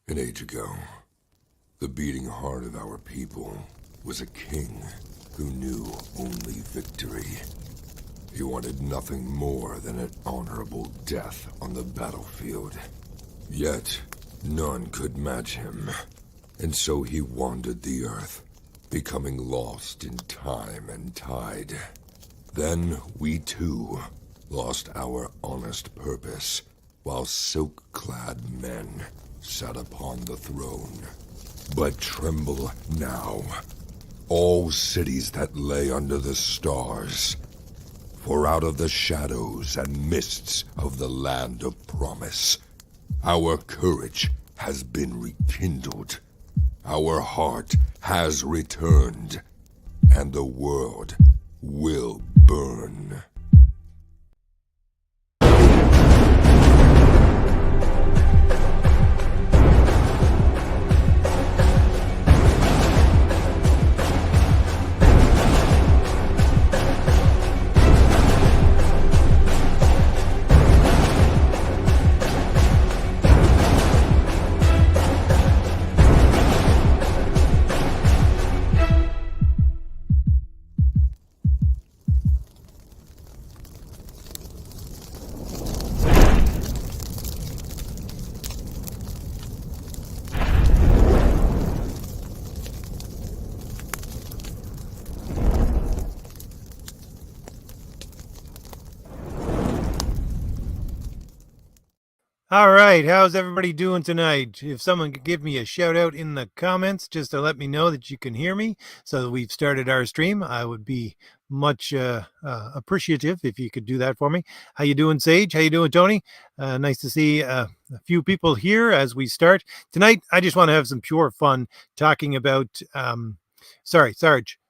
An age ago, the beating heart of our people was a king who knew only victory. He wanted nothing more than an honorable death on the battlefield. Yet, none could match him, and so he wandered the earth, becoming lost in time and tide. Then we too lost our honest purpose, while silk-clad men sat upon the throne. But tremble now, all cities that lay under the stars, for out of the shadows and mists of the land of promise, our courage has been rekindled, our heart has returned, and the world will burn. All right, how's everybody doing tonight? If someone could give me a shout out in the comments just to let me know that you can hear me so that we've started our stream, I would be much appreciative if you could do that for me. How you doing, Sage? How you doing, Tony? Nice to see a few people here as we start. Tonight, I just want to have some pure fun talking about, sorry, Sarge.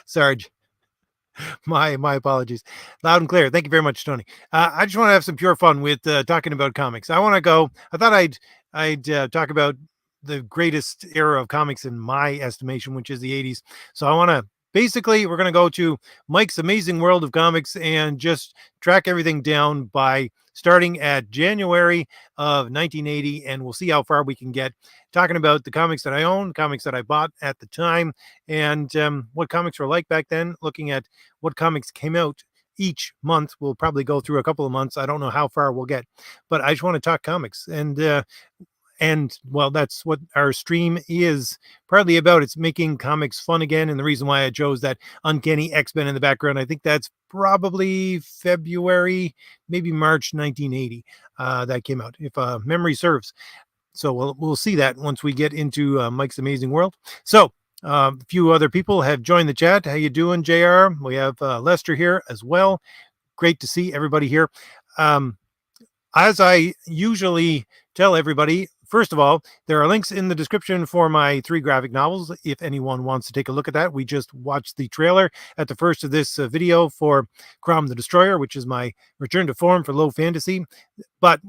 Sarge. My apologies. Loud and clear. Thank you very much, Tony. I just want to have some pure fun with talking about comics. I want to go. I thought I'd talk about the greatest era of comics in my estimation, which is the 80s. So I want to basically we're going to go to Mike's Amazing World of Comics and just track everything down by starting at January of 1980, and we'll see how far we can get talking about the comics that I own, comics that I bought at the time, and what comics were like back then, looking at what comics came out each month. We'll probably go through a couple of months. I don't know how far we'll get, but I just want to talk comics. And well, that's what our stream is partly about. It's making comics fun again. And the reason why I chose that Uncanny X-Men in the background, I think that's probably February, maybe March 1980 that came out, if memory serves. So we'll see that once we get into Mike's Amazing World. So a few other people have joined the chat. How you doing, JR? We have Lester here as well. Great to see everybody here. As I usually tell everybody, first of all, there are links in the description for my 3 graphic novels. If anyone wants to take a look at that, we just watched the trailer at the first of this video for Crom the Destroyer, which is my return to form for low fantasy. But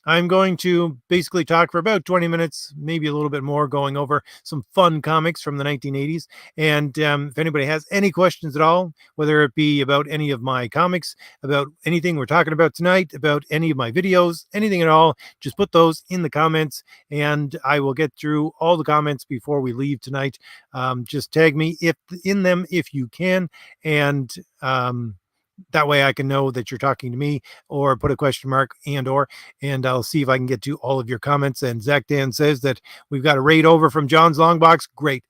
I'm going to basically talk for about 20 minutes, maybe a little bit more, going over some fun comics from the 1980s. And if anybody has any questions at all, whether it be about any of my comics, about anything we're talking about tonight, about any of my videos, anything at all, just put those in the comments and I will get through all the comments before we leave tonight. Just tag me in them if you can. And that way I can know that you're talking to me, or put a question mark and I'll see if I can get to all of your comments. And Zach Dan says that we've got a raid over from John's Long Box. Great.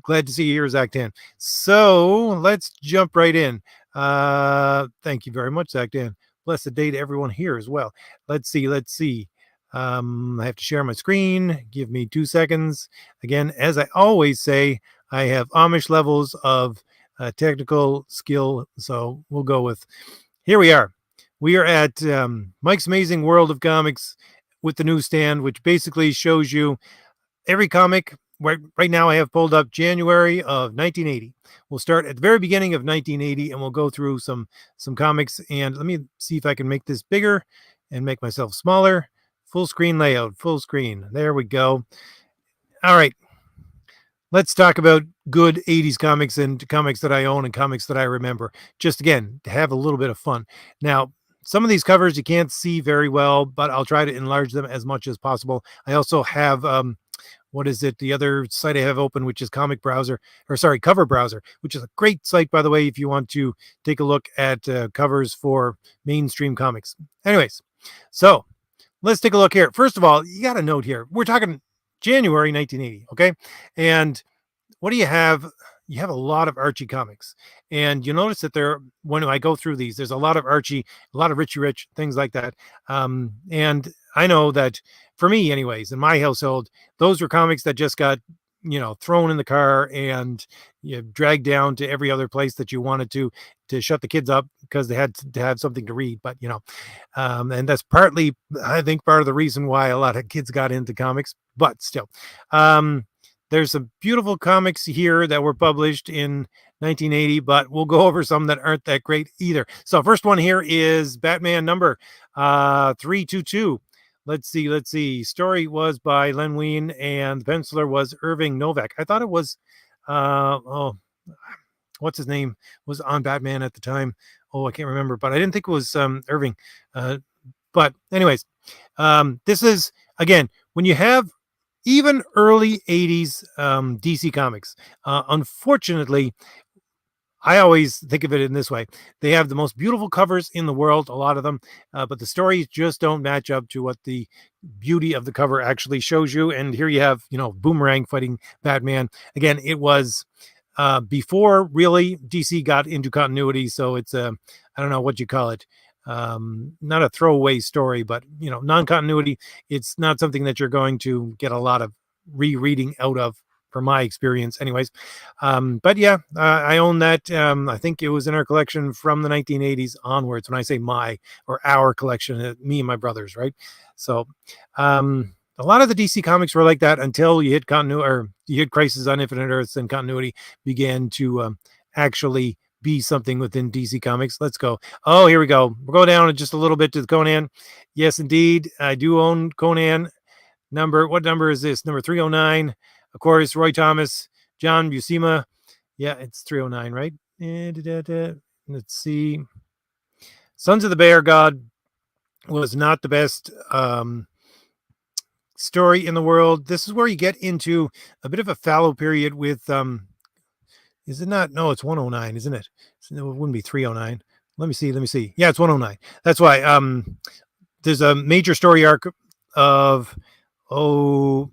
Glad to see you here, Zach Dan. So let's jump right in. Thank you very much, Zach Dan. Blessed day to everyone here as well. Let's see. I have to share my screen. Give me 2 seconds. Again, as I always say, I have Amish levels of technical skill. So we'll go with, here we are. We are at Mike's Amazing World of Comics with the newsstand, which basically shows you every comic. Right now I have pulled up January of 1980. We'll start at the very beginning of 1980 and we'll go through some comics. And let me see if I can make this bigger and make myself smaller. Full screen layout, full screen. There we go. All right. Let's talk about good 80s comics and comics that I own and comics that I remember. Just again, to have a little bit of fun. Now, some of these covers you can't see very well, but I'll try to enlarge them as much as possible. I also have what is it? The other site I have open, which is Cover Browser, which is a great site, by the way, if you want to take a look at covers for mainstream comics. Anyways, so let's take a look here. First of all, you got a note here. We're talking January 1980, okay? And what do you have? You have a lot of Archie comics, and you notice that when I go through these, there's a lot of Archie, a lot of Richie Rich, things like that. And I know that for me, anyways, in my household, those were comics that just got, thrown in the car and dragged down to every other place that you wanted to shut the kids up because they had to have something to read. But and that's partly, I think, part of the reason why a lot of kids got into comics. But still, there's some beautiful comics here that were published in 1980, but we'll go over some that aren't that great either. So first one here is Batman number 322. Let's see. Story was by Len Wein, and the penciler was Irving Novak. I thought it was, what's his name was on Batman at the time. Oh, I can't remember, but I didn't think it was Irving. But anyways, this is, again, when you have even early 80s DC Comics. Unfortunately, I always think of it in this way. They have the most beautiful covers in the world, a lot of them, but the stories just don't match up to what the beauty of the cover actually shows you. And here you have, Boomerang fighting Batman. Again, it was before really DC got into continuity, so it's I don't know what you call it. Not a throwaway story, but non-continuity. It's not something that you're going to get a lot of rereading out of, from my experience anyways. But yeah, I own that. I think it was in our collection from the 1980s onwards. When I say my or our collection, me and my brothers, right? So a lot of the DC comics were like that until you hit continuity, or you hit Crisis on Infinite Earths, and continuity began to actually be something within DC Comics. Let's go. Oh, here we go. We'll go down just a little bit to the Conan. Yes, indeed. I do own Conan. What number is this? Number 309. Of course, Roy Thomas, John Buscema. Yeah, it's 309, right? Let's see. Sons of the Bear God was not the best story in the world. This is where you get into a bit of a fallow period with is it not? No, it's 109, isn't it? It wouldn't be 309. Let me see. Yeah, it's 109. That's why. There's a major story arc of Conan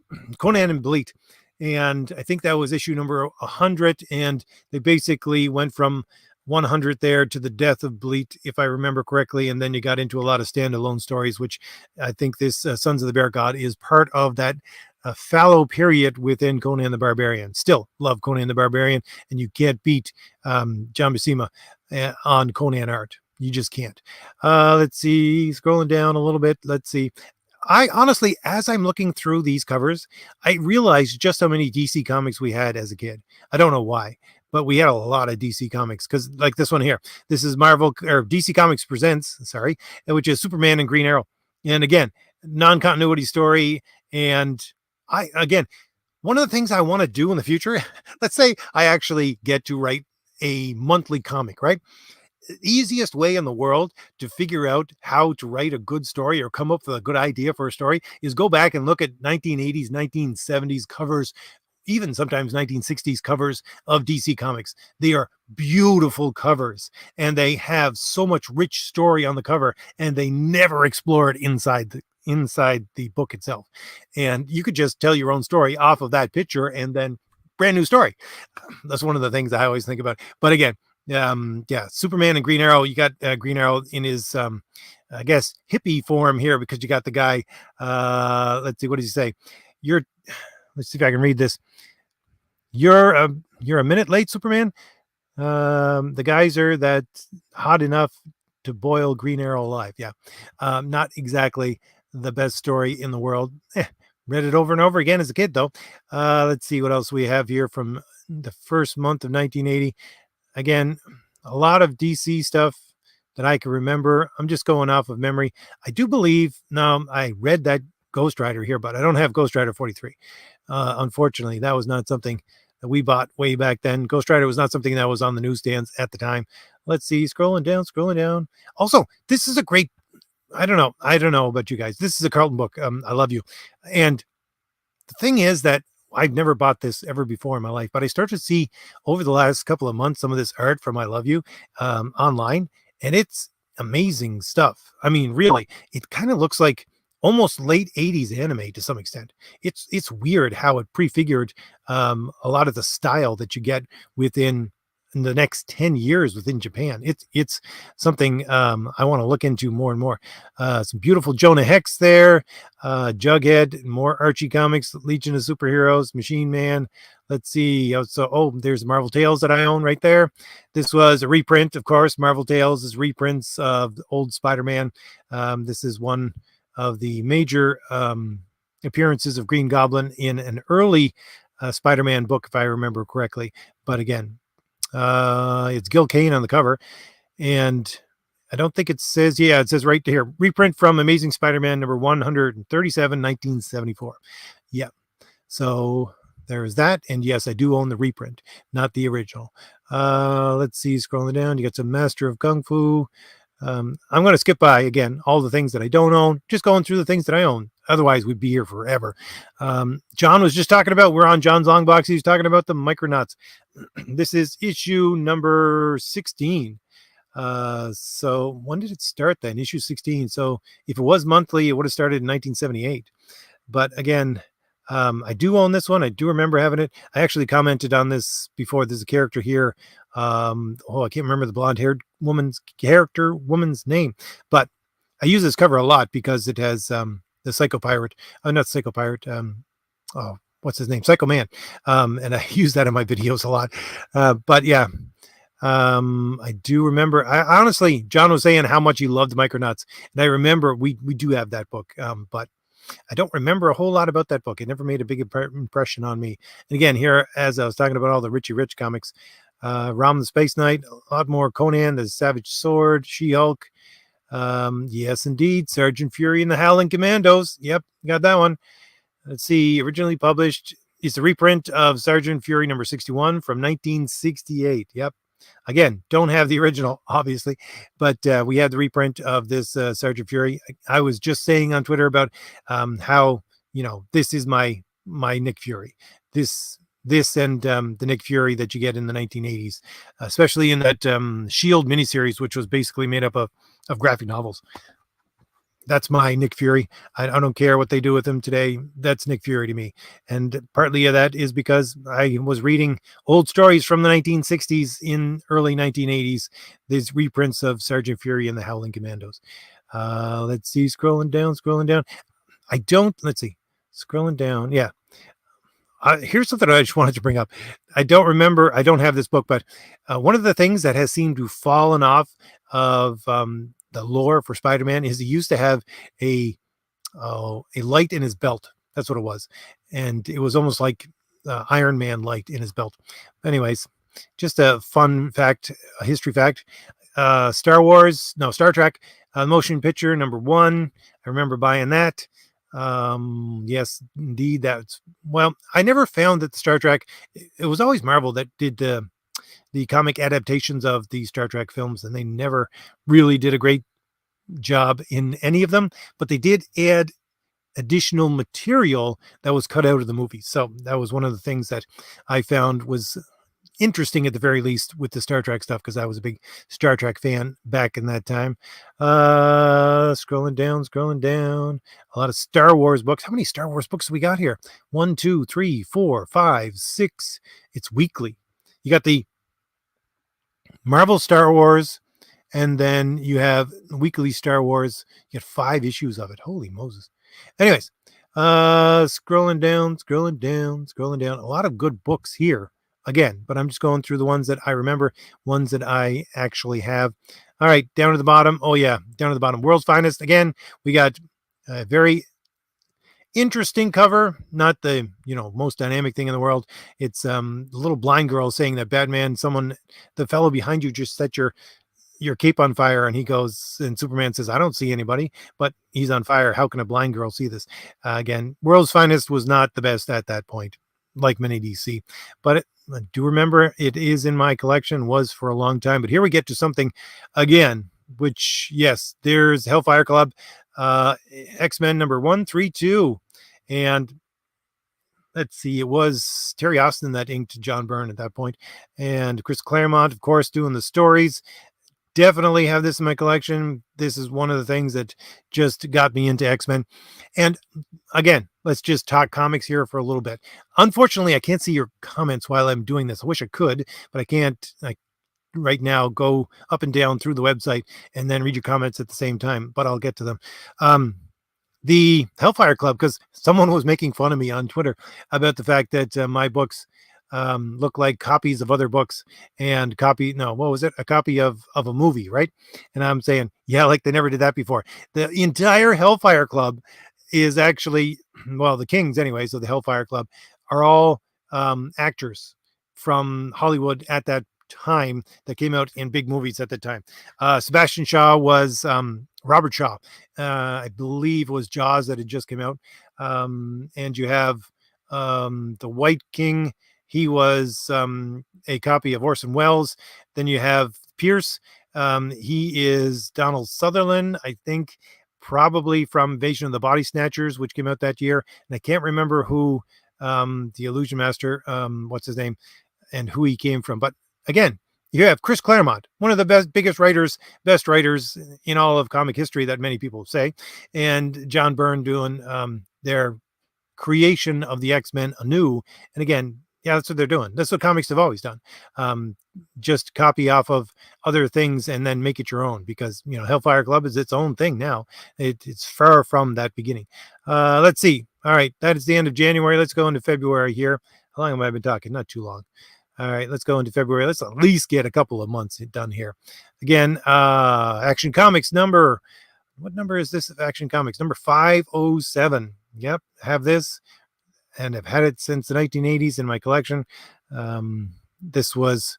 and Bleat, and I think that was issue number 100, and they basically went from 100 there to the death of Bleat, if I remember correctly, and then you got into a lot of standalone stories, which I think this Sons of the Bear God is part of that fallow period within Conan the Barbarian. Still love Conan the Barbarian, and you can't beat John Buscema on Conan art. You just can't. Let's see, scrolling down a little bit. Let's see. I honestly, as I'm looking through these covers, I realized just how many DC comics we had as a kid. I don't know why, but we had a lot of DC comics, because like this one here, this is Marvel or DC Comics Presents, which is Superman and Green Arrow. And again, non-continuity story. And one of the things I want to do in the future, let's say I actually get to write a monthly comic, right? The easiest way in the world to figure out how to write a good story or come up with a good idea for a story is go back and look at 1980s, 1970s covers, even sometimes 1960s covers of DC Comics. They are beautiful covers, and they have so much rich story on the cover, and they never explore it inside the book itself. And you could just tell your own story off of that picture, and then brand new story. That's one of the things I always think about. But again, Superman and Green Arrow. You got Green Arrow in his I guess hippie form here, because you got the guy, let's see, what does he say? Let's see if I can read this. You're a minute late, Superman. The geyser that's hot enough to boil Green Arrow alive. Yeah. Not exactly the best story in the world. Read it over and over again as a kid, though. Let's see what else we have here from the first month of 1980. Again, a lot of DC stuff that I can remember. I'm just going off of memory. I do believe, now I read that Ghost Rider here, but I don't have Ghost Rider 43. Unfortunately, that was not something that we bought way back then. Ghost Rider was not something that was on the newsstands at the time. Let's see, scrolling down. Also, this is a great, I don't know about you guys. This is a Carlton book. I love you. And the thing is that I've never bought this ever before in my life, but I start to see over the last couple of months some of this art from I Love You online, and it's amazing stuff. I mean, really, it kind of looks like almost late 80s anime to some extent. It's weird how it prefigured a lot of the style that you get within in the next 10 years within Japan. It's something I want to look into more and more. Some beautiful Jonah Hex there, Jughead, more Archie comics, Legion of Superheroes, Machine Man. Let's see. There's Marvel Tales that I own right there. This was a reprint, of course. Marvel Tales is reprints of the old Spider-Man. This is one of the major appearances of Green Goblin in an early Spider-Man book, if I remember correctly. But again, it's Gil Kane on the cover, and I don't think it says, yeah, it says right here, reprint from Amazing Spider-Man number 137, 1974. Yeah. So there's that. And yes, I do own the reprint, not the original. Let's see, scrolling down, you got some Master of Kung Fu. I'm going to skip by again all the things that I don't own, just going through the things that I own. Otherwise, we'd be here forever. John was just talking about, we're on John's Long Box. He was talking about the Micronauts. This is issue number 16. So when did it start then? Issue 16. So if it was monthly, it would have started in 1978. But again, I do own this one. I do remember having it. I actually commented on this before. There's a character here. I can't remember the blonde-haired woman's name, but I use this cover a lot because it has the Psycho Pirate. Not Psycho Pirate. What's his name? Psycho Man. And I use that in my videos a lot. But yeah, I do remember. I honestly, John was saying how much he loved Micronauts, and I remember we do have that book, but I don't remember a whole lot about that book. It never made a big impression on me. And again, here, as I was talking about all the Richie Rich comics, Rom the Space Knight, a lot more Conan, the Savage Sword, She-Hulk. Yes, indeed. Sergeant Fury and the Howling Commandos. Yep, got that one. Let's see. Originally published, it's a reprint of Sergeant Fury number 61 from 1968. Yep. Again, don't have the original, obviously, but we had the reprint of this Sergeant Fury. I was just saying on Twitter about how, this is my Nick Fury. This and the Nick Fury that you get in the 1980s, especially in that Shield miniseries, which was basically made up of graphic novels. That's my Nick Fury. I don't care what they do with him today. That's Nick Fury to me. And partly of that is because I was reading old stories from the 1960s in early 1980s, these reprints of Sergeant Fury and the Howling Commandos. Let's see, scrolling down. Let's see, scrolling down. Yeah. Here's something I just wanted to bring up. I don't remember. I don't have this book, but one of the things that has seemed to have fallen off of the lore for Spider-Man is he used to have a light in his belt. That's what it was. And it was almost like Iron Man light in his belt. Anyways, just a fun fact, a history fact. Star Trek motion picture number 1. I remember buying that. Yes, indeed. I never found that the Star Trek, it was always Marvel that did the comic adaptations of the Star Trek films, and they never really did a great job in any of them, but they did add additional material that was cut out of the movie. So that was one of the things that I found was interesting at the very least with the Star Trek stuff, because I was a big Star Trek fan back in that time. Scrolling down. A lot of Star Wars books. How many Star Wars books do we got here? 1, 2, 3, 4, 5, 6. It's weekly. You got the Marvel Star Wars, and then you have weekly Star Wars. You get 5 issues of it. Holy Moses. Anyways, scrolling down. A lot of good books here again, but I'm just going through the ones that I remember, ones that I actually have. All right, down to the bottom. Oh yeah, down to the bottom. World's Finest. Again, we got a very interesting cover, not the most dynamic thing in the world. It's the little blind girl saying that Batman, the fellow behind you just set your cape on fire, and he goes, and Superman says, I don't see anybody, but he's on fire. How can a blind girl see this? Again, World's Finest was not the best at that point. like many DC, but I do remember it is in my collection, was for a long time. But here we get to something again, which, yes, there's Hellfire Club, X-Men number 132, and let's see, it was Terry Austin that inked John Byrne at that point, and Chris Claremont, of course, doing the stories. Definitely have this in my collection. This is one of the things that just got me into X-Men. And again, let's just talk comics here for a little bit. Unfortunately, I can't see your comments while I'm doing this. I wish I could, but I can't right now go up and down through the website and then read your comments at the same time, but I'll get to them. The Hellfire Club, because someone was making fun of me on Twitter about the fact that my books look like copies of other books, and what was it? A copy of a movie, right? And I'm saying, yeah, like they never did that before. The entire Hellfire Club is actually, well, the Kings anyway, so the Hellfire Club are all actors from Hollywood at that time that came out in big movies at the time. Sebastian Shaw was Robert Shaw. I believe it was Jaws that had just come out. And you have the White King. He was a copy of Orson Welles. Then you have Pierce. He is Donald Sutherland, I think, probably from Invasion of the Body Snatchers, which came out that year. And I can't remember who the Illusion Master, what's his name, and who he came from. But again, you have Chris Claremont, one of the best writers in all of comic history, that many people say, and John Byrne doing their creation of the X-Men anew. And again, yeah, that's what they're doing. That's what comics have always done. Just copy off of other things and then make it your own, because, Hellfire Club is its own thing now. It's far from that beginning. Let's see. All right, that is the end of January. Let's go into February here. How long have I been talking? Not too long. All right, let's go into February. Let's at least get a couple of months done here. Again, Action Comics what number is this? Action Comics number 507. Yep, have this, and I've had it since the 1980s in my collection. This was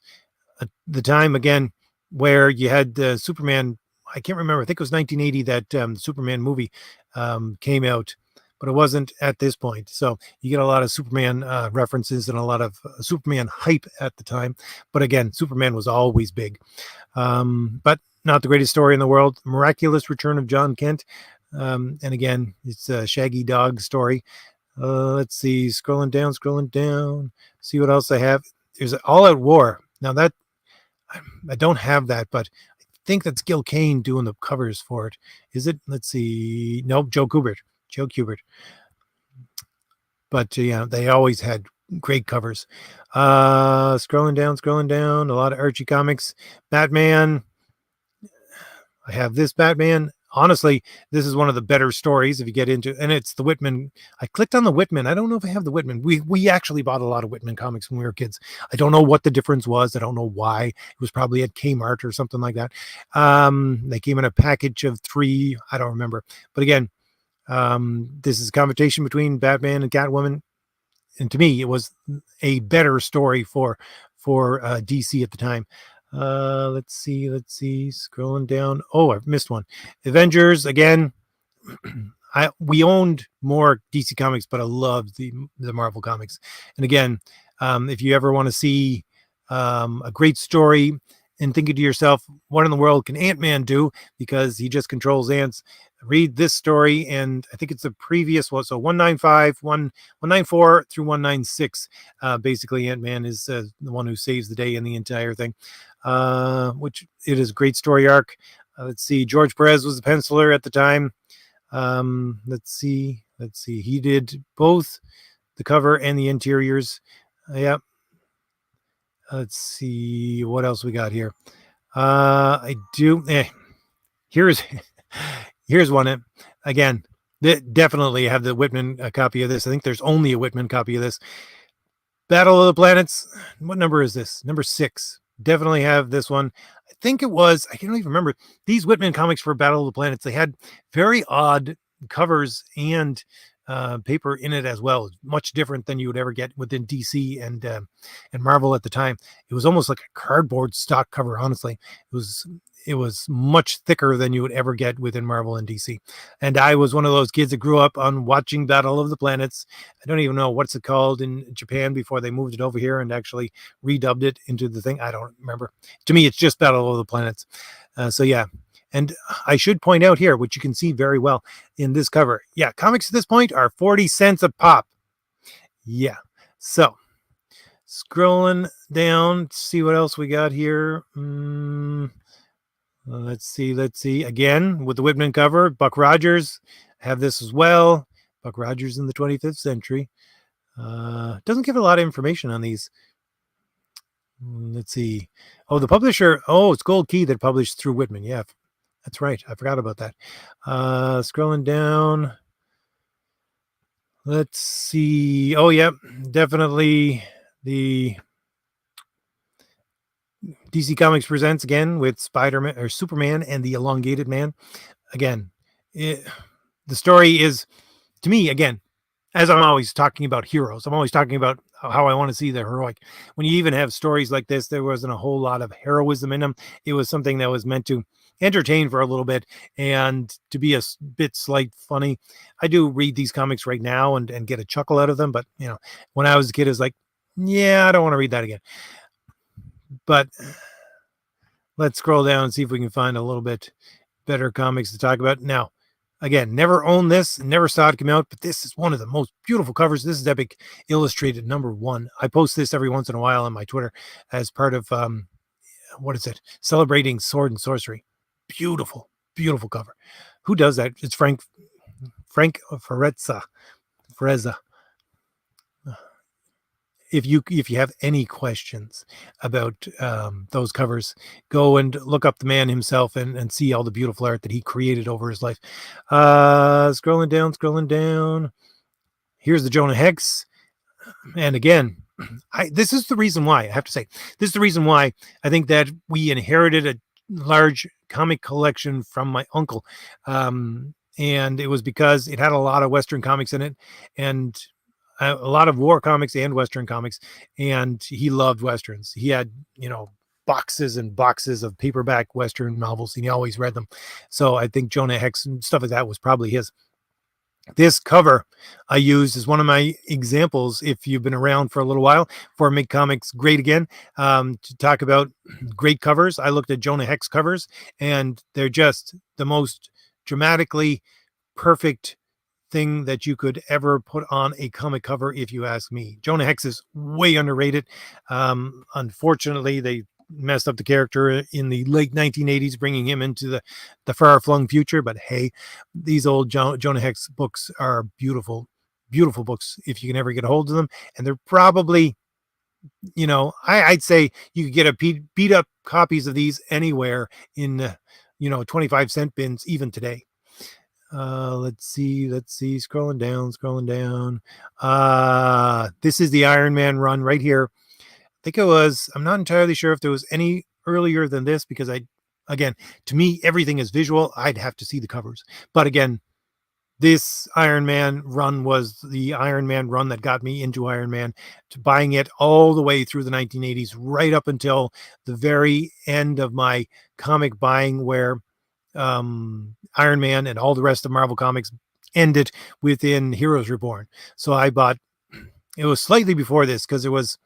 the time, again, where you had Superman. I can't remember. I think it was 1980 that the Superman movie came out, but it wasn't at this point. So you get a lot of Superman references and a lot of Superman hype at the time. But again, Superman was always big. But not the greatest story in the world. Miraculous Return of John Kent. And again, it's a Shaggy Dog story. Let's see, scrolling down, see what else I have. There's All Out War. Now that, I don't have that, but I think that's Gil Kane doing the covers for it. Is it? Let's see. Nope, Joe Kubert. But yeah, they always had great covers. Scrolling down, a lot of Archie comics. Batman. I have this Batman. Honestly, this is one of the better stories if you get into, and it's the Whitman. I clicked on the Whitman. I don't know if I have the Whitman. We actually bought a lot of Whitman comics when we were kids. I don't know what the difference was. I don't know why. It was probably at Kmart or something like that. They came in a package of 3. I don't remember. But again, this is a conversation between Batman and Catwoman, and to me, it was a better story for DC at the time. Let's see, scrolling down. Oh, I've missed one. Avengers, again. We owned more DC comics, but I loved the Marvel comics. And again, if you ever want to see a great story and thinking to yourself, what in the world can Ant-Man do? Because he just controls ants. Read this story, and I think it's the previous one. So 194 through 196. Basically, Ant-Man is the one who saves the day in the entire thing, which it is a great story arc. Let's see. George Perez was the penciler at the time. Let's see. He did both the cover and the interiors. Yep. Let's see what else we got here. I do. Here's one. Again, definitely have the Whitman copy of this. I think there's only a Whitman copy of this. Battle of the Planets. What number is this? Number 6. Definitely have this one. I think it was, I don't even remember. These Whitman comics for Battle of the Planets, they had very odd covers and paper in it as well. Much different than you would ever get within DC and Marvel at the time. It was almost like a cardboard stock cover. Honestly, it it was much thicker than you would ever get within Marvel and DC. And I was one of those kids that grew up on watching Battle of the Planets. I don't even know what's it called in Japan before they moved it over here and actually redubbed it into the thing. I don't remember. To me, it's just Battle of the Planets. So yeah. And I should point out here, which you can see very well in this cover. Yeah, comics at this point are 40 cents a pop. Yeah. So scrolling down, see what else we got here. Let's see. Again, with the Whitman cover, Buck Rogers. Have this as well. Buck Rogers in the 25th century. Doesn't give a lot of information on these. Let's see. Oh, the publisher. Oh, it's Gold Key that published through Whitman. Yeah, that's right. I forgot about that. Scrolling down. Let's see. Oh, yeah, definitely the DC Comics presents again with Spider-Man or Superman and the Elongated Man. Again, the story is, to me, again, as I'm always talking about heroes, I'm always talking about how I want to see the heroic. When you even have stories like this, there wasn't a whole lot of heroism in them. It was something that was meant to entertain for a little bit and to be a bit slight funny. I do read these comics right now and get a chuckle out of them. But, you know, when I was a kid, it's like, yeah, I don't want to read that again. But let's scroll down and see if we can find a little bit better comics to talk about. Now, again, never owned this, never saw it come out, but this is one of the most beautiful covers. This is Epic Illustrated #1. I post this every once in a while on my Twitter as part of, what is it? Celebrating Sword and Sorcery. Beautiful, beautiful cover. Who does that? It's Frank Ferrezza. If you have any questions about those covers, go and look up the man himself and see all the beautiful art that he created over his life. Scrolling down. Here's the Jonah Hex. And again, this is the reason why, I have to say, this is the reason why I think that we inherited a large comic collection from my uncle. And it was because it had a lot of Western comics in it, and a lot of war comics and Western comics, and he loved Westerns. He had, boxes and boxes of paperback Western novels, and he always read them. So I think Jonah Hex and stuff like that was probably his. This cover I used as one of my examples, if you've been around for a little while, for Make Comics Great Again, to talk about great covers. I looked at Jonah Hex covers, and they're just the most dramatically perfect thing that you could ever put on a comic cover, if you ask me. Jonah Hex is way underrated. Unfortunately, they messed up the character in the late 1980s, bringing him into the far-flung future. But hey, these old Jonah Hex books are beautiful, beautiful books if you can ever get a hold of them. And they're probably, I'd say you could get a beat up copies of these anywhere in 25-cent bins even today. Let's see. Scrolling down. This is the Iron Man run right here. I think it was, I'm not entirely sure if there was any earlier than this, because again, to me, everything is visual. I'd have to see the covers. But again, this Iron Man run was the Iron Man run that got me into Iron Man, to buying it all the way through the 1980s, right up until the very end of my comic buying, where Iron Man and all the rest of Marvel Comics ended within Heroes Reborn. So I bought, it was slightly before this, because it was,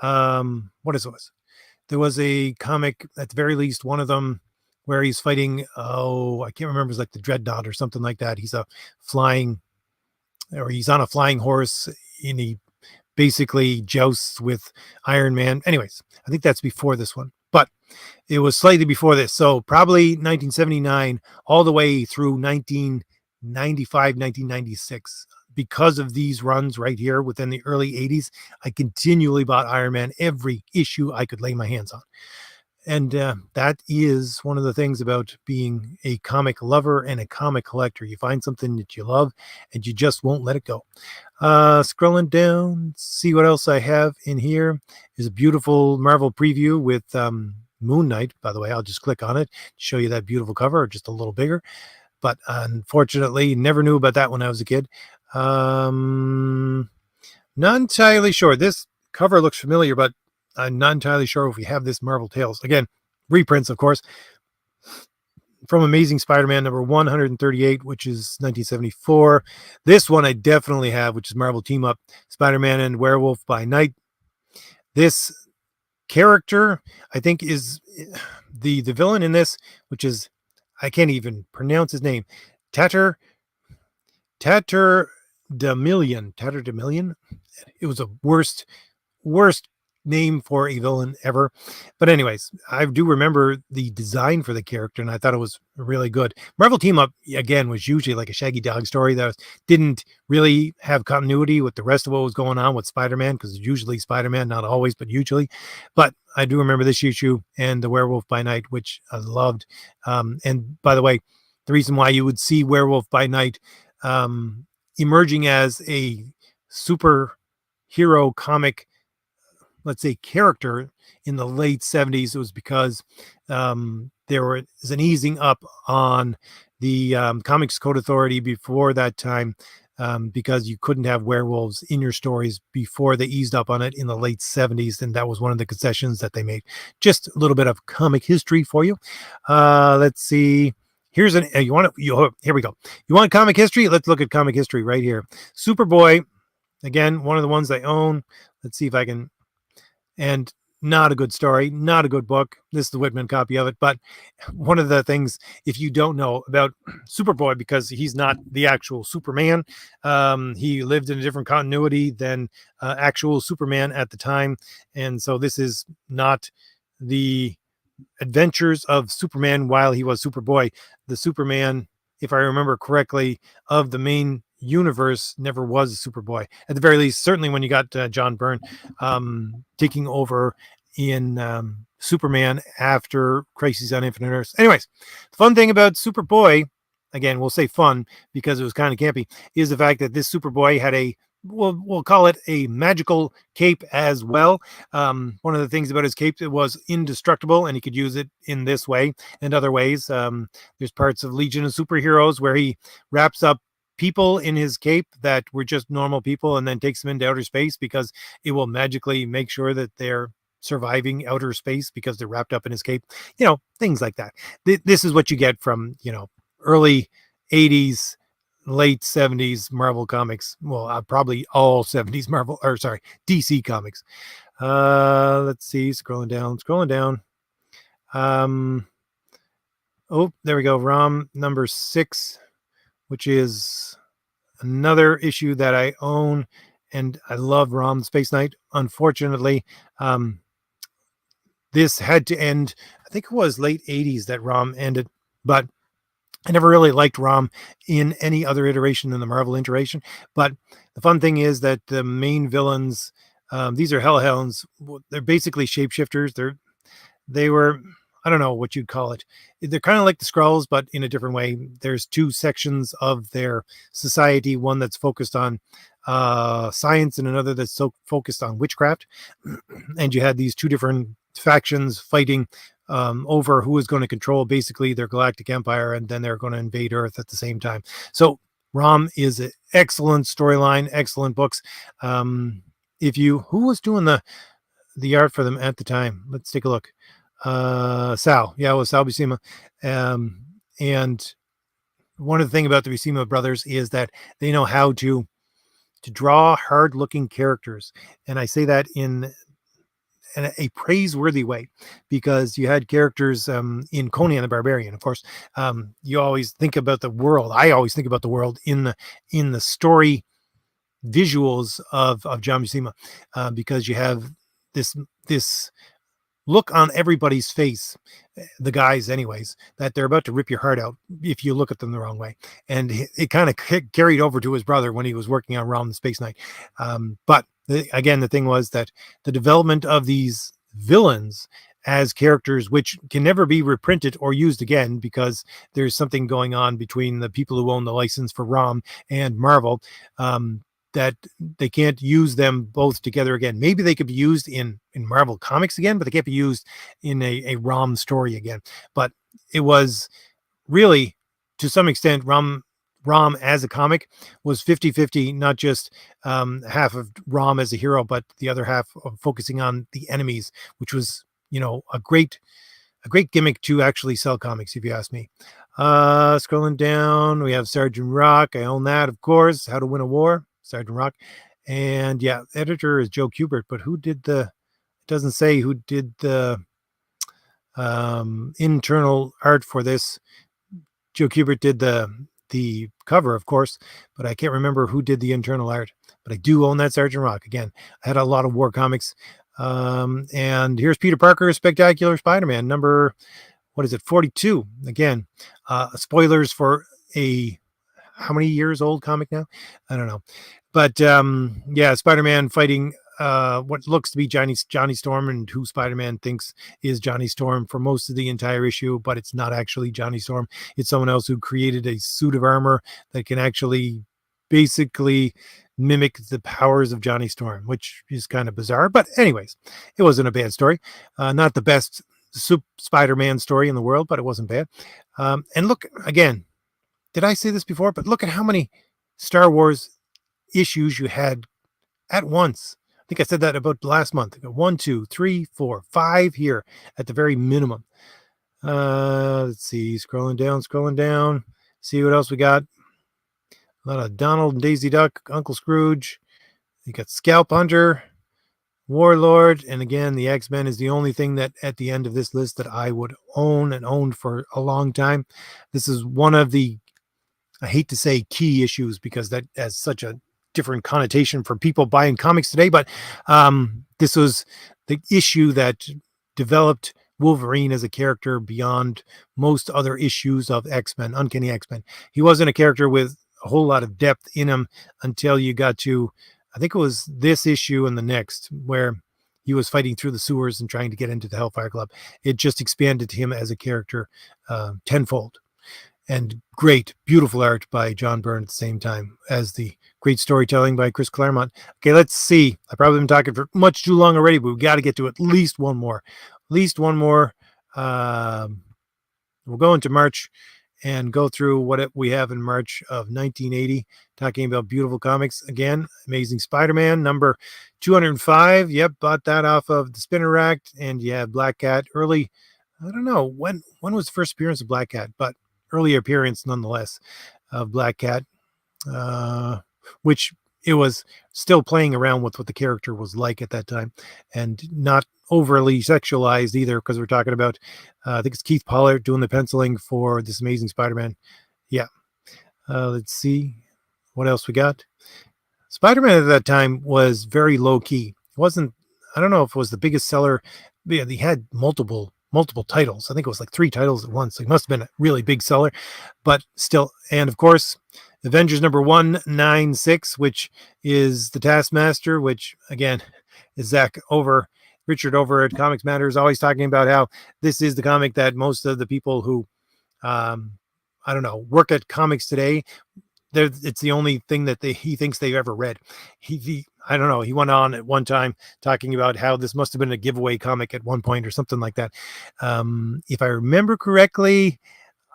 there was a comic, at the very least, one of them, where he's fighting, I can't remember, it's like the Dreadnought or something like that. He's he's on a flying horse, and he basically jousts with Iron Man. Anyways, I think that's before this one, but it was slightly before this. So probably 1979 all the way through 1995, 1996. Because of these runs right here within the early 80s, I continually bought Iron Man every issue I could lay my hands on. And that is one of the things about being a comic lover and a comic collector. You find something that you love and you just won't let it go. Scrolling down, see what else I have in here. Is a beautiful Marvel preview with Moon Knight. By the way, I'll just click on it to show you that beautiful cover, just a little bigger. But unfortunately, never knew about that when I was a kid. Not entirely sure. This cover looks familiar, but I'm not entirely sure if we have this Marvel Tales. Again, reprints, of course. from Amazing Spider-Man number 138, which is 1974. This one I definitely have, which is Marvel Team Up, Spider-Man and Werewolf by Night. This character, I think, is the villain in this, which is, I can't even pronounce his name, Tatterdemillion. It was a worst name for a villain ever. But anyways, I do remember the design for the character, and I thought it was really good. Marvel Team Up, again, was usually like a Shaggy Dog story that didn't really have continuity with the rest of what was going on with Spider-Man, because it's usually Spider-Man, not always, but usually. But I do remember this issue and the Werewolf by Night, which I loved. And by the way, the reason why you would see Werewolf by Night emerging as a superhero comic, let's say, character in the late 70s, it was because there was an easing up on the Comics Code Authority before that time, because you couldn't have werewolves in your stories before they eased up on it in the late 70s, and that was one of the concessions that they made. Just a little bit of comic history for you. Let's see. Here's an here we go. You want comic history? Let's look at comic history right here. Superboy, again, one of the ones I own. Let's see if I can. And not a good story, not a good book. This is the Whitman copy of it. But one of the things, if you don't know about Superboy, because he's not the actual Superman, he lived in a different continuity than actual Superman at the time. And so this is not the adventures of Superman while he was Superboy. The Superman, if I remember correctly, of the main universe never was a Superboy. At the very least, certainly when you got John Byrne taking over in Superman after Crisis on Infinite Earths. Anyways, the fun thing about Superboy, again, we'll say fun because it was kind of campy, is the fact that this Superboy had a, we'll call it a magical cape as well. One of the things about his cape, it was indestructible, and he could use it in this way and other ways. There's parts of Legion of Superheroes where he wraps up people in his cape that were just normal people and then takes them into outer space because it will magically make sure that they're surviving outer space because they're wrapped up in his cape. Things like that. This is what you get from early 80s, late 70s Marvel comics. Well, probably all 70s DC comics. Let's see, scrolling down. Oh, there we go. ROM number 6, which is another issue that I own, and I love ROM Space Knight. Unfortunately, this had to end. I think it was late 80s that ROM ended, but I never really liked ROM in any other iteration than the Marvel iteration. But the fun thing is that the main villains, these are Hellhounds. They're basically shapeshifters. They were, I don't know what you'd call it. They're kind of like the Skrulls, but in a different way. There's 2 sections of their society, one that's focused on science and another that's so focused on witchcraft. And you had these 2 different factions fighting over who is going to control basically their galactic empire, and then they're going to invade Earth at the same time. So ROM is an excellent storyline, excellent books. Who was doing the art for them at the time? Let's take a look. Sal. Yeah, it was Sal Buscema. And one of the things about the Buscema brothers is that they know how to draw hard-looking characters. And I say that in a praiseworthy way, because you had characters in Conan the Barbarian, of course. You always think about the world. I always think about the world in the story visuals of John Buscema, because you have this look on everybody's face, the guys anyways, that they're about to rip your heart out if you look at them the wrong way. And it kind of carried over to his brother when he was working on ROM the Space Knight. But again, the thing was that the development of these villains as characters, which can never be reprinted or used again because there's something going on between the people who own the license for ROM and Marvel, that they can't use them both together again. Maybe they could be used in Marvel Comics again, but they can't be used in a ROM story again. But it was really, to some extent, ROM as a comic was 50-50, not just half of ROM as a hero, but the other half of focusing on the enemies, which was, a great a great gimmick to actually sell comics, if you ask me. Scrolling down, we have Sergeant Rock. I own that, of course. How to Win a War, Sergeant Rock. And yeah, editor is Joe Kubert, but who did the, it doesn't say who did the internal art for this. Joe Kubert did the cover, of course, but I can't remember who did the internal art. But I do own that Sergeant Rock. Again, I had a lot of war comics. And here's Peter Parker, Spectacular Spider-Man, number, what is it, 42. Again, spoilers for a how many years old comic now? I don't know. But yeah, Spider-Man fighting what looks to be Johnny Storm, and who Spider-Man thinks is Johnny Storm for most of the entire issue, but it's not actually Johnny Storm. It's someone else who created a suit of armor that can actually basically mimic the powers of Johnny Storm, which is kind of bizarre. But anyways, it wasn't a bad story. Not the best Spider-Man story in the world, but it wasn't bad. And look, again, did I say this before? But look at how many Star Wars issues you had at once. I think I said that about last month. 1, 2, 3, 4, 5 here at the very minimum. Let's see, scrolling down. See what else we got. A lot of Donald and Daisy Duck, Uncle Scrooge. You got Scalp Hunter, Warlord, and again, the X-Men is the only thing that at the end of this list that I would own and owned for a long time. This is one of the, I hate to say key issues because that has such a different connotation for people buying comics today, but this was the issue that developed Wolverine as a character beyond most other issues of X-Men, Uncanny X-Men. He wasn't a character with a whole lot of depth in him until you got to, I think it was this issue and the next, where he was fighting through the sewers and trying to get into the Hellfire Club. It just expanded him as a character tenfold. And great, beautiful art by John Byrne at the same time as the great storytelling by Chris Claremont. Okay, let's see. I've probably been talking for much too long already, but we got to get to at least one more. We'll go into March and go through what we have in March of 1980, talking about beautiful comics. Again, Amazing Spider-Man, number 205. Yep, bought that off of the spinner rack. And yeah, Black Cat, early, I don't know, when was the first appearance of Black Cat, but early appearance nonetheless of Black Cat, which it was still playing around with what the character was like at that time, and not overly sexualized either, because we're talking about I think it's Keith Pollard doing the penciling for this Amazing Spider-Man. Yeah. Let's see what else we got. Spider-Man at that time was very low key. It wasn't, I don't know if it was the biggest seller. Yeah, he had multiple titles. I think it was like 3 titles at once. So he must have been a really big seller, but still. And of course, Avengers number 196, which is the Taskmaster, which again is Richard over at Comics Matters, always talking about how this is the comic that most of the people who, I don't know, work at comics today, it's the only thing that he thinks they've ever read. I don't know. He went on at one time talking about how this must have been a giveaway comic at one point or something like that. If I remember correctly,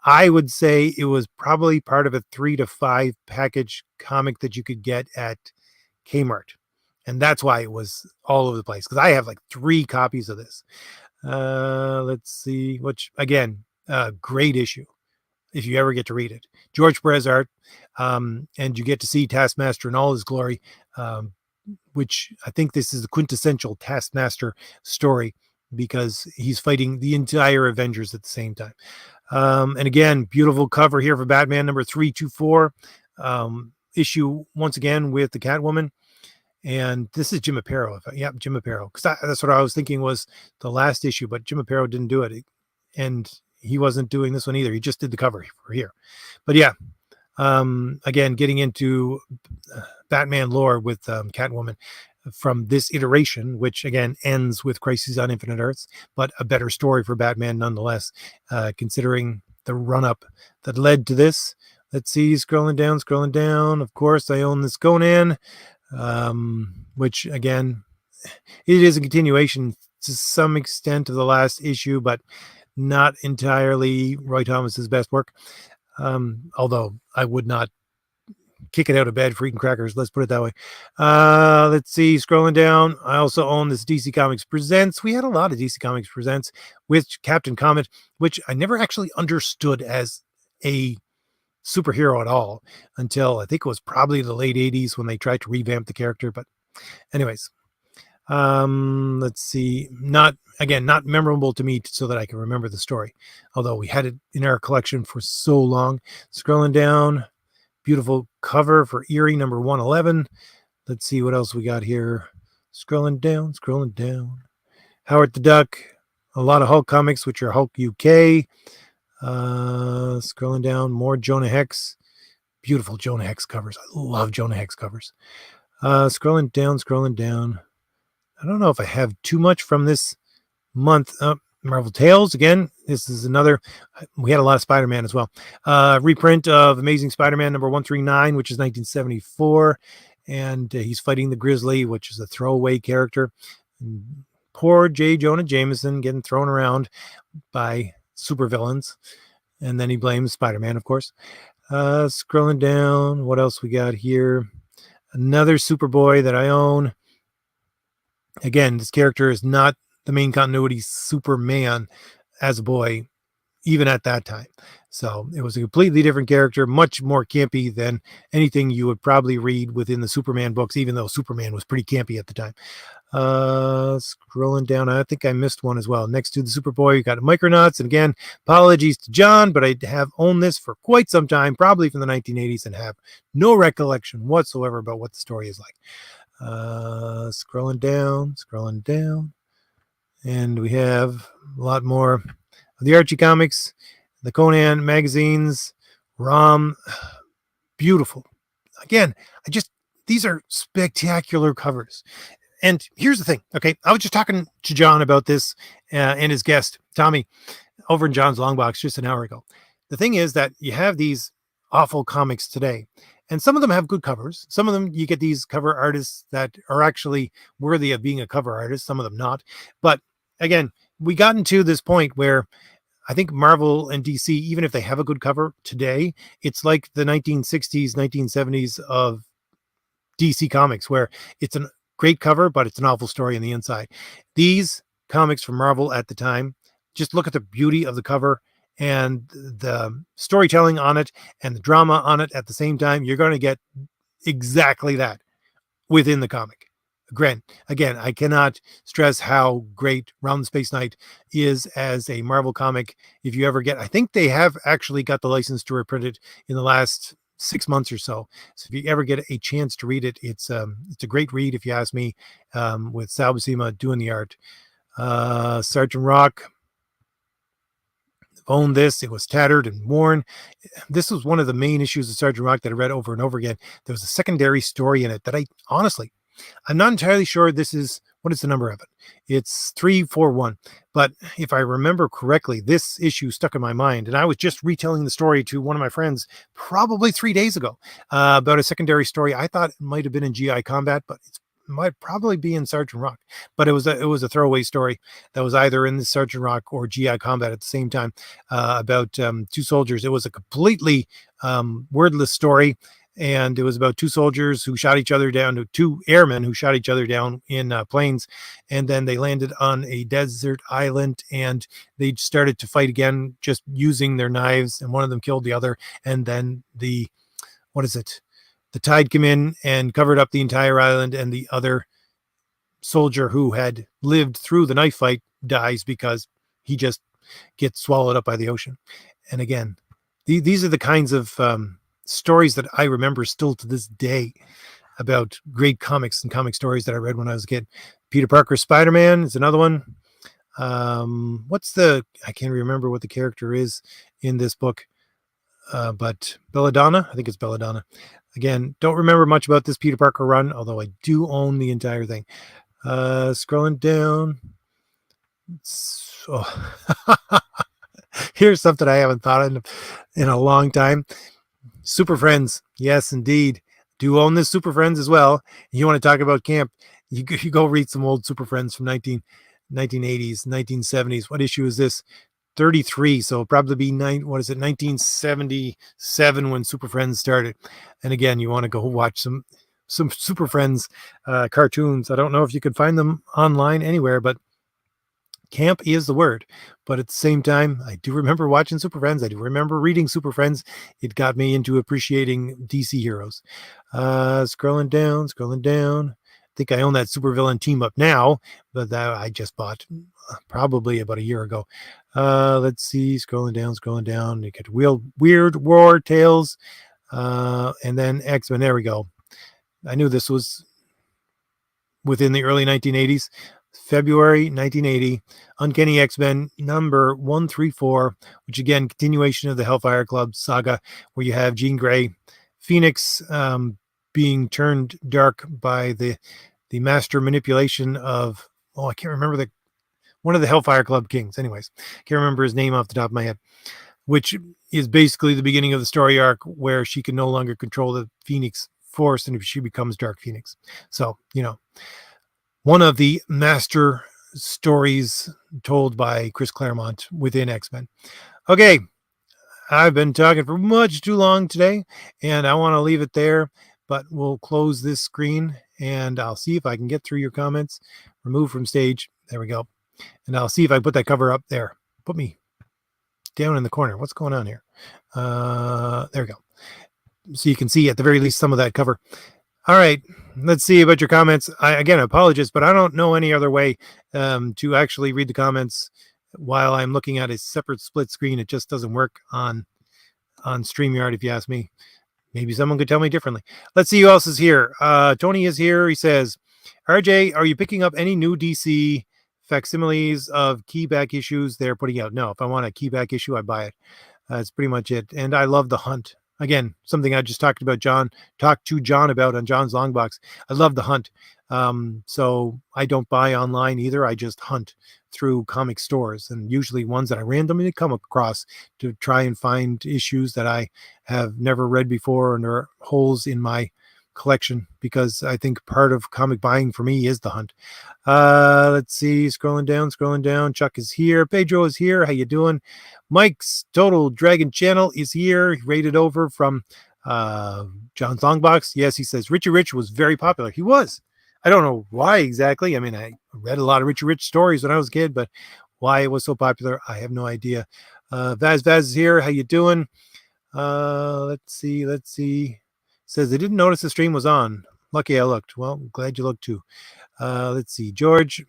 I would say it was probably part of a 3 to 5 package comic that you could get at Kmart. And that's why it was all over the place, because I have like 3 copies of this. Let's see, which again, great issue if you ever get to read it. George Perez art, and you get to see Taskmaster in all his glory, which I think this is the quintessential Taskmaster story, because he's fighting the entire Avengers at the same time. And again, beautiful cover here for Batman number 324, issue once again with the Catwoman. And this is Jim Aparo. Jim Aparo. Because that's what I was thinking was the last issue, but Jim Aparo didn't do it. And he wasn't doing this one either. He just did the cover for here. But yeah, again, getting into Batman lore with Catwoman from this iteration, which again ends with Crisis on Infinite Earths, but a better story for Batman nonetheless, considering the run-up that led to this. Let's see, scrolling down. Of course, I own this Conan, which again, it is a continuation to some extent of the last issue, but not entirely Roy Thomas's best work. Although I would not kicking out of bed for eating crackers. Let's put it that way. Let's see. Scrolling down, I also own this DC Comics Presents. We had a lot of DC Comics Presents with Captain Comet, which I never actually understood as a superhero at all until I think it was probably the late 80s when they tried to revamp the character. But anyways, let's see. Not memorable to me so that I can remember the story, although we had it in our collection for so long. Scrolling down, beautiful cover for Eerie number 111. Let's see what else we got here. Scrolling down. Howard the Duck, a lot of Hulk comics, which are Hulk UK. Scrolling down, more Jonah Hex. Beautiful Jonah Hex covers. I love Jonah Hex covers. Scrolling down. I don't know if I have too much from this month. Marvel Tales, again, this is another, we had a lot of Spider-Man as well. Reprint of Amazing Spider-Man number 139, which is 1974. And he's fighting the Grizzly, which is a throwaway character. And poor J. Jonah Jameson getting thrown around by supervillains. And then he blames Spider-Man, of course. Scrolling down, what else we got here? Another Superboy that I own. Again, this character is not the main continuity Superman as a boy, even at that time. So it was a completely different character, much more campy than anything you would probably read within the Superman books, even though Superman was pretty campy at the time. Scrolling down, I think I missed one as well. Next to the Superboy, you got Micronauts. And again, apologies to John, but I have owned this for quite some time, probably from the 1980s, and have no recollection whatsoever about what the story is like. Scrolling down. And we have a lot more of the Archie comics, the Conan magazines, ROM. Beautiful. Again, these are spectacular covers. And here's the thing, okay? I was just talking to John about this and his guest, Tommy, over in John's Long Box just an hour ago. The thing is that you have these awful comics today, and some of them have good covers. Some of them, you get these cover artists that are actually worthy of being a cover artist, some of them not. But again, we got into this point where I think Marvel and DC, even if they have a good cover today, it's like the 1960s, 1970s of DC Comics, where it's a great cover, but it's an awful story on the inside. These comics from Marvel at the time, just look at the beauty of the cover and the storytelling on it and the drama on it at the same time. You're going to get exactly that within the comic. Again, I cannot stress how great Round the Space Knight is as a Marvel comic. If you ever get, I think they have actually got the license to reprint it in the last 6 months or so. So if you ever get a chance to read it, it's a great read, if you ask me, with Sal Buscema doing the art. Sergeant Rock, owned this. It was tattered and worn. This was one of the main issues of Sergeant Rock that I read over and over again. There was a secondary story in it that I'm not entirely sure what is the number of it? It's 341. But if I remember correctly, this issue stuck in my mind. And I was just retelling the story to one of my friends probably 3 days ago about a secondary story. I thought it might have been in GI Combat, but it might probably be in Sergeant Rock. But it was a throwaway story that was either in the Sergeant Rock or GI Combat at the same time about two soldiers. It was a completely wordless story. And it was about two soldiers who shot each other down, two airmen who shot each other down in planes. And then they landed on a desert island and they started to fight again, just using their knives. And one of them killed the other. And then the tide came in and covered up the entire island. And the other soldier who had lived through the knife fight dies because he just gets swallowed up by the ocean. And again, these are the kinds of stories that I remember still to this day about great comics and comic stories that I read when I was a kid. Peter Parker's Spider-Man is another one. I can't remember what the character is in this book, but Belladonna, I think it's Belladonna. Again, don't remember much about this Peter Parker run, although I do own the entire thing. Scrolling down. Here's something I haven't thought in a long time. Super Friends. Yes, indeed. Do own this Super Friends as well. You want to talk about camp, you go read some old Super Friends from 1980s, 1970s. What issue is this? 33, so it'll probably be 1977 when Super Friends started. And again, you want to go watch some Super Friends cartoons. I don't know if you can find them online anywhere, but camp is the word. But at the same time, I do remember watching Super Friends. I do remember reading Super Friends. It got me into appreciating DC heroes. Scrolling down. I think I own that supervillain team up now, but that I just bought probably about a year ago. Let's see, scrolling down. You get Weird War Tales, and then X-Men. There we go. I knew this was within the early 1980s. February 1980, Uncanny X-Men number 134, which again, continuation of the Hellfire Club saga, where you have Jean Grey, Phoenix being turned dark by the master manipulation of, I can't remember one of the Hellfire Club kings. Anyways, can't remember his name off the top of my head, which is basically the beginning of the story arc where she can no longer control the Phoenix Force and she becomes Dark Phoenix. So, one of the master stories told by Chris Claremont within X-Men. Okay, I've been talking for much too long today, and I want to leave it there, but we'll close this screen, and I'll see if I can get through your comments. Remove from stage. There we go. And I'll see if I put that cover up there. Put me down in the corner. What's going on here? There we go. So you can see at the very least some of that cover. All right, let's see about your comments. Again, apologies, but I don't know any other way to actually read the comments while I'm looking at a separate split screen. It just doesn't work on StreamYard, if you ask me. Maybe someone could tell me differently. Let's see who else is here. Tony is here. He says, RJ, are you picking up any new DC facsimiles of keyback issues they're putting out? No, if I want a keyback issue, I buy it. That's pretty much it. And I love The Hunt. Again, something I just talked to John about on John's Long Box. I love The Hunt. So I don't buy online either. I just hunt through comic stores, and usually ones that I randomly come across to try and find issues that I have never read before and are holes in my collection, because I think part of comic buying for me is the hunt. Let's see, scrolling down. Chuck is here. Pedro is here. How you doing? Mike's Total Dragon Channel is here. He rated over from John's Longbox. Yes, he says Richie Rich was very popular. He was. I don't know why exactly. I mean, I read a lot of Richie Rich stories when I was a kid, but why it was so popular, I have no idea. Vaz is here. How you doing? Let's see. Says they didn't notice the stream was on. Lucky I looked. Well, glad you looked too. Let's see. George.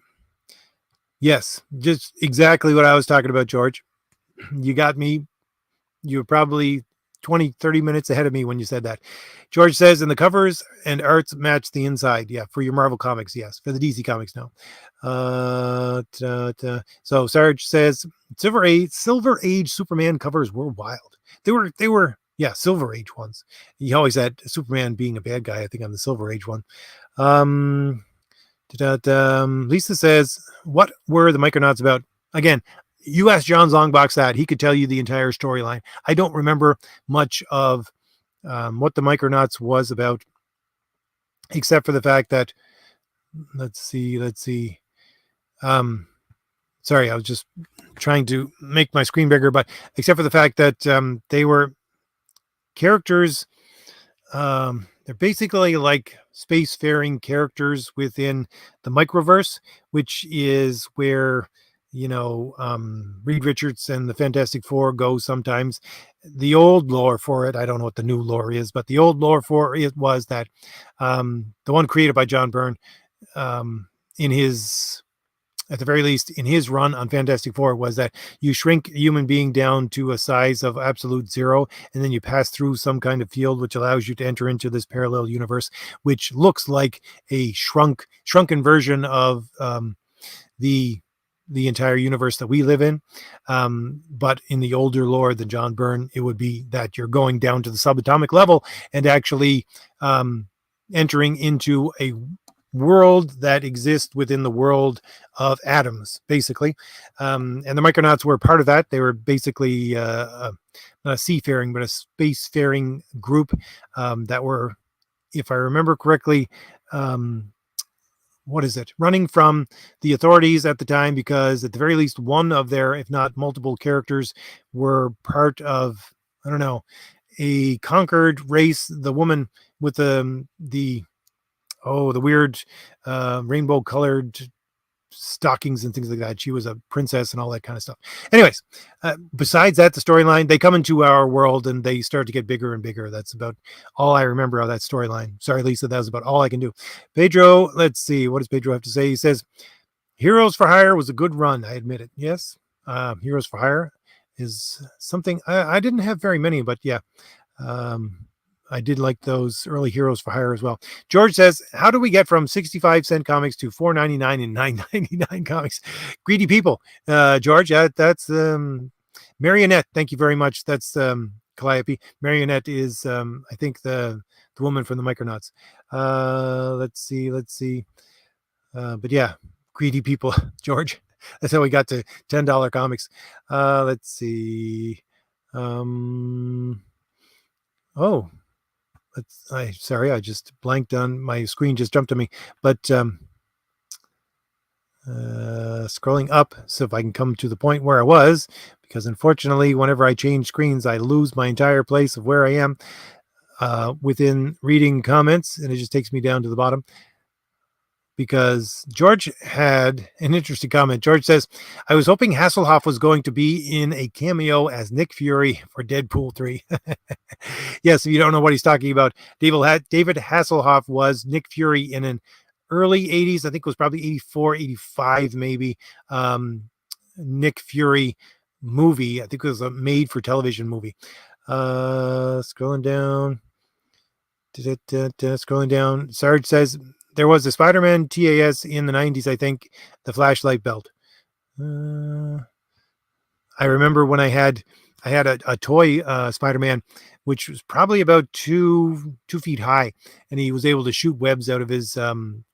Yes, just exactly what I was talking about, George. You got me. You were probably 20, 30 minutes ahead of me when you said that. George says, and the covers and arts match the inside. Yeah, for your Marvel comics, yes. For the DC comics, no. So Sarge says, Silver Age Superman covers were wild. They were, yeah, Silver Age ones. He always had Superman being a bad guy, I think, on the Silver Age one. Lisa says, what were the Micronauts about? Again, you asked John's Longbox that. He could tell you the entire storyline. I don't remember much of what the Micronauts was about, except for the fact that, let's see. Sorry, I was just trying to make my screen bigger, but except for the fact that they were characters, they're basically like spacefaring characters within the microverse, which is where Reed Richards and the Fantastic Four go sometimes. The old lore for it, I don't know what the new lore is, but the old lore for it was that the one created by John Byrne, at the very least, in his run on Fantastic Four, was that you shrink a human being down to a size of absolute zero, and then you pass through some kind of field which allows you to enter into this parallel universe, which looks like a shrunken version of the entire universe that we live in. But in the older lore than John Byrne, it would be that you're going down to the subatomic level and actually entering into a world that exists within the world of atoms, basically. And the Micronauts were part of that. They were basically not a seafaring, but a spacefaring group that were, if I remember correctly, what is it? Running from the authorities at the time because at the very least one of their, if not multiple characters, were part of, I don't know, a conquered race. The woman with the weird rainbow colored stockings and things like that. She was a princess and all that kind of stuff. Anyways, besides that, the storyline, they come into our world and they start to get bigger and bigger. That's about all I remember of that storyline. Sorry, Lisa, that was about all I can do. Pedro, let's see. What does Pedro have to say? He says, Heroes for Hire was a good run. I admit it. Yes. Heroes for Hire is something I didn't have very many, but yeah. I did like those early Heroes for Hire as well. George says, how do we get from 65-cent comics to $4.99 and $9.99 comics? Greedy people. George, that's Marionette. Thank you very much. That's Calliope. Marionette is, I think, the woman from the Micronauts. Let's see. But yeah, greedy people, George. That's how we got to $10 comics. Let's see. Sorry, I just blanked on my screen, just jumped on me. But scrolling up, so if I can come to the point where I was, because unfortunately, whenever I change screens, I lose my entire place of where I am within reading comments, and it just takes me down to the bottom. Because George had an interesting comment. George says, I was hoping Hasselhoff was going to be in a cameo as Nick Fury for Deadpool 3. Yes, if you don't know what he's talking about, David Hasselhoff was Nick Fury in an early 80s, I think it was probably 84, 85 maybe, Nick Fury movie. I think it was a made-for-television movie. Scrolling down. Scrolling down. Sarge says, there was a Spider-Man TAS in the 90s, I think, the flashlight belt. I remember when I had a toy Spider-Man, which was probably about 2 feet high, and he was able to shoot webs out of his hands,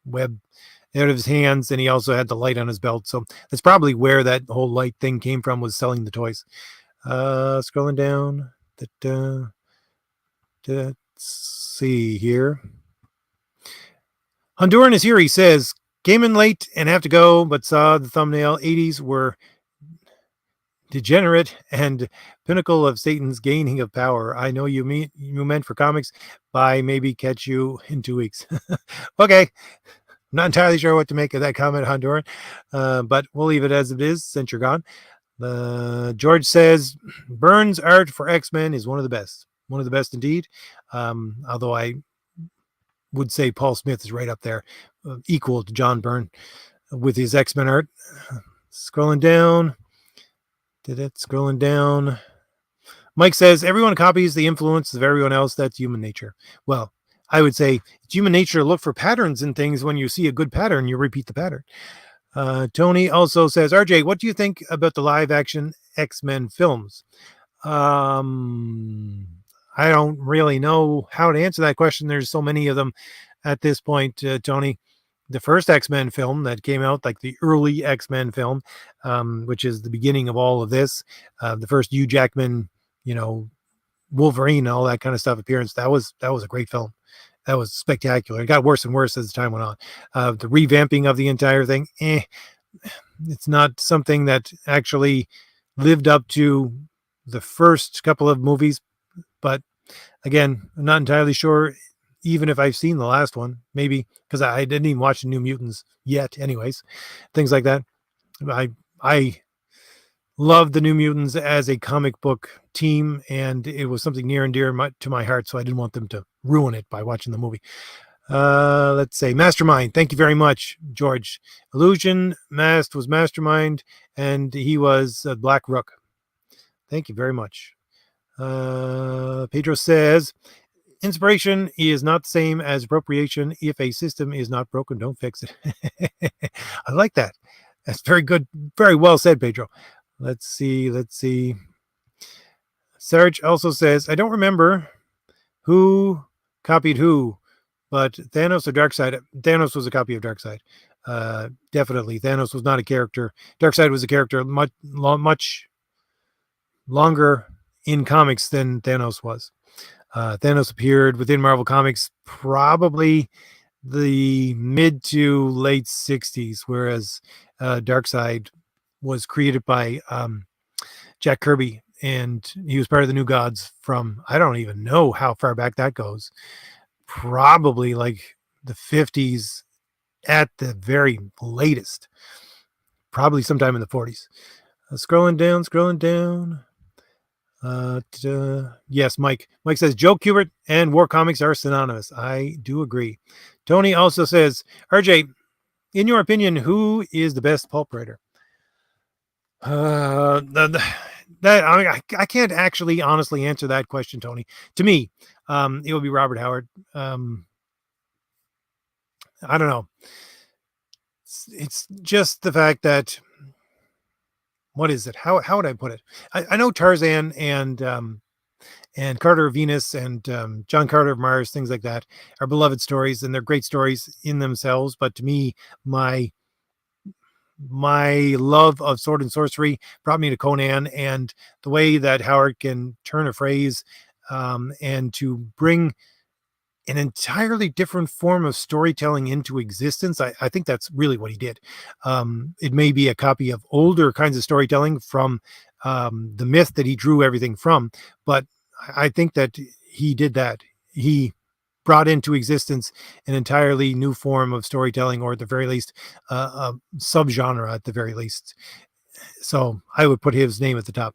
and he also had the light on his belt. So that's probably where that whole light thing came from, was selling the toys. Scrolling down. Let's see here. Honduran is here. He says, came in late and have to go, but saw the thumbnail. 80s were degenerate and pinnacle of Satan's gaining of power. I know you meant for comics. Bye. Maybe catch you in 2 weeks. Okay. I'm not entirely sure what to make of that comment, Honduran, but we'll leave it as it is since you're gone. George says, Byrne's art for X-Men is one of the best. One of the best indeed. Although I would say Paul Smith is right up there, equal to John Byrne with his X-Men art. Scrolling down. Mike says, everyone copies the influence of everyone else. That's human nature. Well, I would say it's human nature to look for patterns in things. When you see a good pattern, you repeat the pattern. Tony also says, RJ, what do you think about the live action X-Men films? I don't really know how to answer that question. There's so many of them at this point, Tony. The first X-Men film that came out, like the early X-Men film, which is the beginning of all of this, the first Hugh Jackman, Wolverine, all that kind of stuff appearance, that was a great film. That was spectacular. It got worse and worse as the time went on. The revamping of the entire thing, it's not something that actually lived up to the first couple of movies. But again, I'm not entirely sure, even if I've seen the last one, maybe because I didn't even watch the New Mutants yet. Anyways, things like that. I loved the New Mutants as a comic book team, and it was something near and dear to my heart. So I didn't want them to ruin it by watching the movie. Let's say Mastermind. Thank you very much, George. Illusion Mast was Mastermind, and he was Black Rook. Thank you very much. Pedro says, inspiration is not the same as appropriation. If a system is not broken, don't fix it. I like that. That's very good. Very well said, Pedro. Let's see. Sarge also says, I don't remember who copied who, but Thanos or Darkseid. Thanos was a copy of Darkseid. Definitely. Thanos was not a character. Darkseid was a character much longer in comics than Thanos was. Thanos appeared within Marvel Comics probably the mid to late 60s, whereas Darkseid was created by Jack Kirby, and he was part of the New Gods from, I don't even know how far back that goes, probably like the 50s at the very latest, probably sometime in the 40s. Scrolling down. Yes, Mike. Mike says Joe Kubert and war comics are synonymous. I do agree. Tony also says, RJ, in your opinion, who is the best pulp writer? I can't actually honestly answer that question, Tony. To me, it would be Robert Howard. I don't know. It's just the fact that, what is it? How would I put it? I know Tarzan and Carter of Venus and John Carter of Mars, things like that, are beloved stories, and they're great stories in themselves. But to me, my love of sword and sorcery brought me to Conan, and the way that Howard can turn a phrase and to bring an entirely different form of storytelling into existence. I think that's really what he did. It may be a copy of older kinds of storytelling from the myth that he drew everything from, but I think that he did that. He brought into existence an entirely new form of storytelling, or at the very least, a subgenre at the very least. So I would put his name at the top.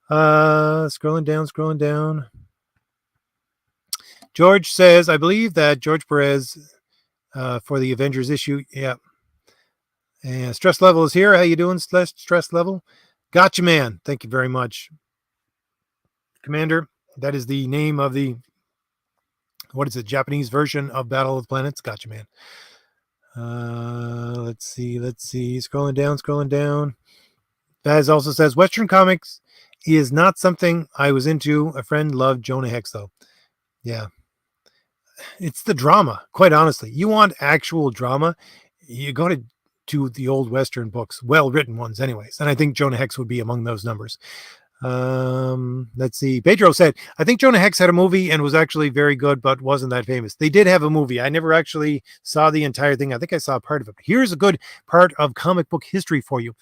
Scrolling down. George says, I believe that George Perez for the Avengers issue. Yeah. And stress level is here. How you doing, stress level? Gotcha, man. Thank you very much, Commander. That is the name of the, what is it, Japanese version of Battle of the Planets. Gotcha, man. Let's see. Scrolling down. Baz also says, Western comics is not something I was into. A friend loved Jonah Hex, though. Yeah. It's the drama, quite honestly. You want actual drama, you go to the old Western books, well-written ones anyways. And I think Jonah Hex would be among those numbers. Let's see. Pedro said, I think Jonah Hex had a movie and was actually very good, but wasn't that famous. They did have a movie. I never actually saw the entire thing. I think I saw part of it. Here's a good part of comic book history for you.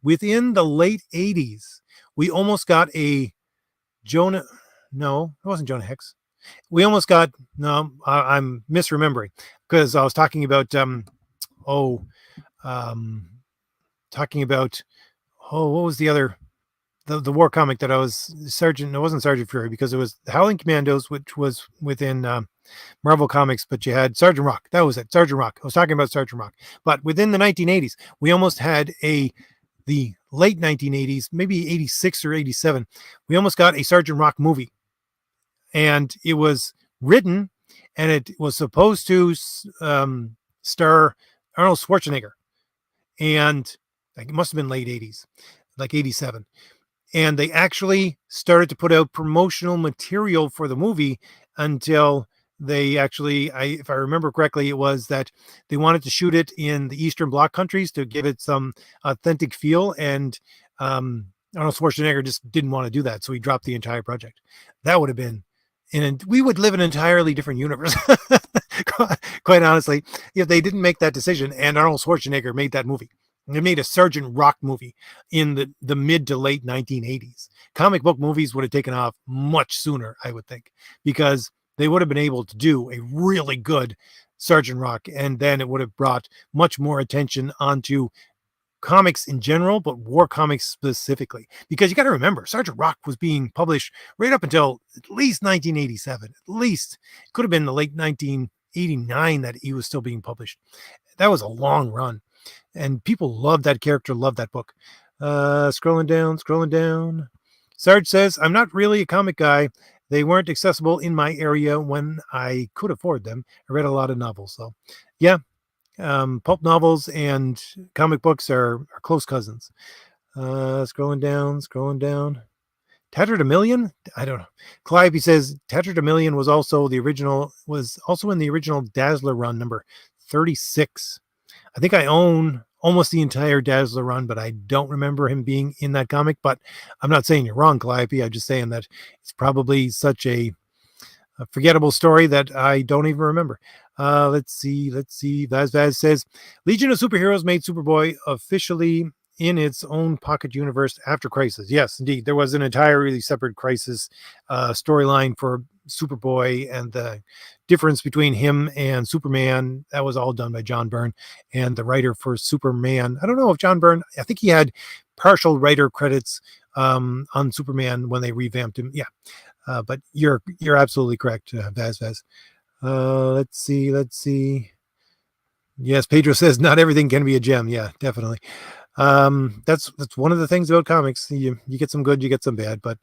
Within the late 80s, we almost got a Jonah. No, it wasn't Jonah Hex. We almost got, no, I'm misremembering, because I was talking about, what was the other, the war comic that I was Sergeant, it wasn't Sergeant Fury, because it was the Howling Commandos, which was within Marvel Comics, but you had Sergeant Rock. That was it, Sergeant Rock. I was talking about Sergeant Rock. But within the 1980s, we almost had the late 1980s, maybe 86 or 87, we almost got a Sergeant Rock movie. And it was written, and it was supposed to star Arnold Schwarzenegger. And it must have been late 80s, like 87. And they actually started to put out promotional material for the movie until they actually, if I remember correctly, it was that they wanted to shoot it in the Eastern Bloc countries to give it some authentic feel. And Arnold Schwarzenegger just didn't want to do that. So he dropped the entire project. That would have been, and we would live in an entirely different universe, quite honestly, if they didn't make that decision and Arnold Schwarzenegger made that movie. They made a Sergeant Rock movie in the mid to late 1980s. Comic book movies would have taken off much sooner, I would think, because they would have been able to do a really good Sergeant Rock, and then it would have brought much more attention onto comics in general, but war comics specifically, because you got to remember, Sergeant Rock was being published right up until at least 1987. At least it could have been the late 1989 that he was still being published. That was a long run, and people loved that character, loved that book. Scrolling down. Sarge says, I'm not really a comic guy. They weren't accessible in my area when I could afford them. I read a lot of novels, though. Yeah. Pulp novels and comic books are close cousins. Scrolling down. Tattered a Million? I don't know. Clive, he says, Tattered a Million was also in the original Dazzler run, number 36. I think I own almost the entire Dazzler run, but I don't remember him being in that comic. But I'm not saying you're wrong, Clive. I'm just saying that it's probably such a forgettable story that I don't even remember. Let's see. Vaz says Legion of Superheroes made Superboy officially in its own pocket universe after Crisis. Yes, indeed. There was an entirely separate Crisis storyline for Superboy, and the difference between him and Superman, that was all done by John Byrne. And the writer for Superman, I don't know if John Byrne, I think he had partial writer credits on Superman when they revamped him. Yeah. But you're absolutely correct, Vaz. Let's see. Yes, Pedro says not everything can be a gem. Yeah, definitely. That's one of the things about comics. You get some good, you get some bad, but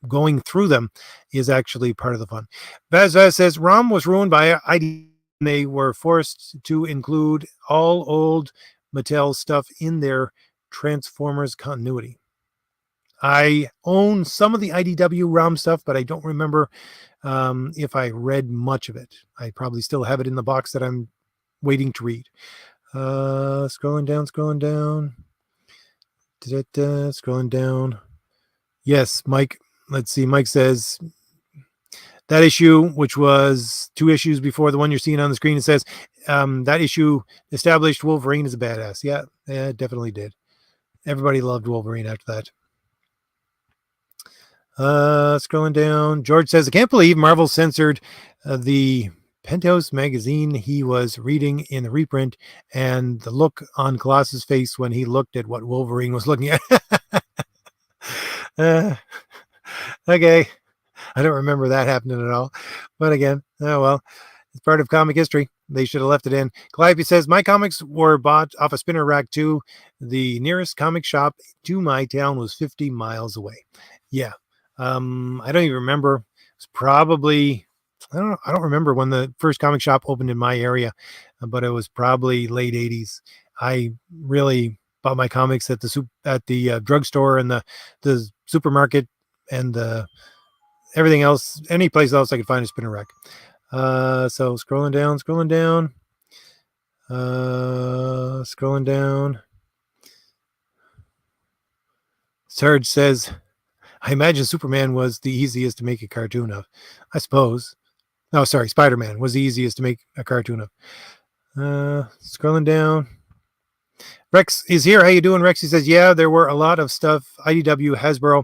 going through them is actually part of the fun. Vaz says ROM was ruined by ID. They were forced to include all old Mattel stuff in their Transformers continuity. I own some of the IDW ROM stuff, but I don't remember if I read much of it. I probably still have it in the box that I'm waiting to read. Scrolling down. Scrolling down. Yes, Mike. Let's see. Mike says that issue, which was 2 issues before the one you're seeing on the screen, it says that issue established Wolverine as a badass. Yeah, it definitely did. Everybody loved Wolverine after that. Scrolling down. George says, I can't believe Marvel censored the Penthouse magazine he was reading in the reprint, and the look on Colossus' face when he looked at what Wolverine was looking at. Okay. I don't remember that happening at all. But again, oh well. It's part of comic history. They should have left it in. Calliope says, my comics were bought off a spinner rack too. The nearest comic shop to my town was 50 miles away. Yeah. I don't even remember. It was probably, I don't remember when the first comic shop opened in my area, but it was probably late 80s. I really bought my comics at the drugstore and the supermarket and everything else, any place else I could find a spinner rack. So scrolling down. Serge says, I imagine Superman was the easiest to make a cartoon of. I suppose. No, sorry, Spider-Man was the easiest to make a cartoon of. Scrolling down. Rex is here. How you doing, Rex? He says, yeah, there were a lot of stuff IDW Hasbro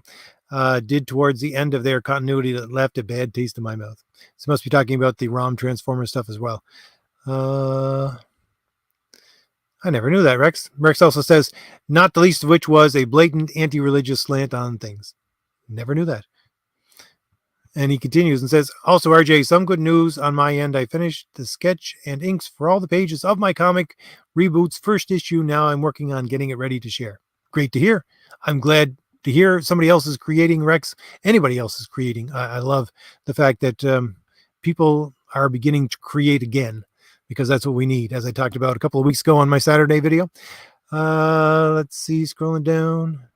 did towards the end of their continuity that left a bad taste in my mouth. So must be talking about the ROM Transformer stuff as well. I never knew that, Rex. Rex also says, not the least of which was a blatant anti-religious slant on things. Never knew that. And he continues and says, also, RJ, some good news on my end. I finished the sketch and inks for all the pages of my comic Reboot's first issue. Now I'm working on getting it ready to share. Great to hear. I'm glad to hear somebody else is creating, Rex. Anybody else is creating. I love the fact that people are beginning to create again, because that's what we need, as I talked about a couple of weeks ago on my Saturday video. Let's see, scrolling down.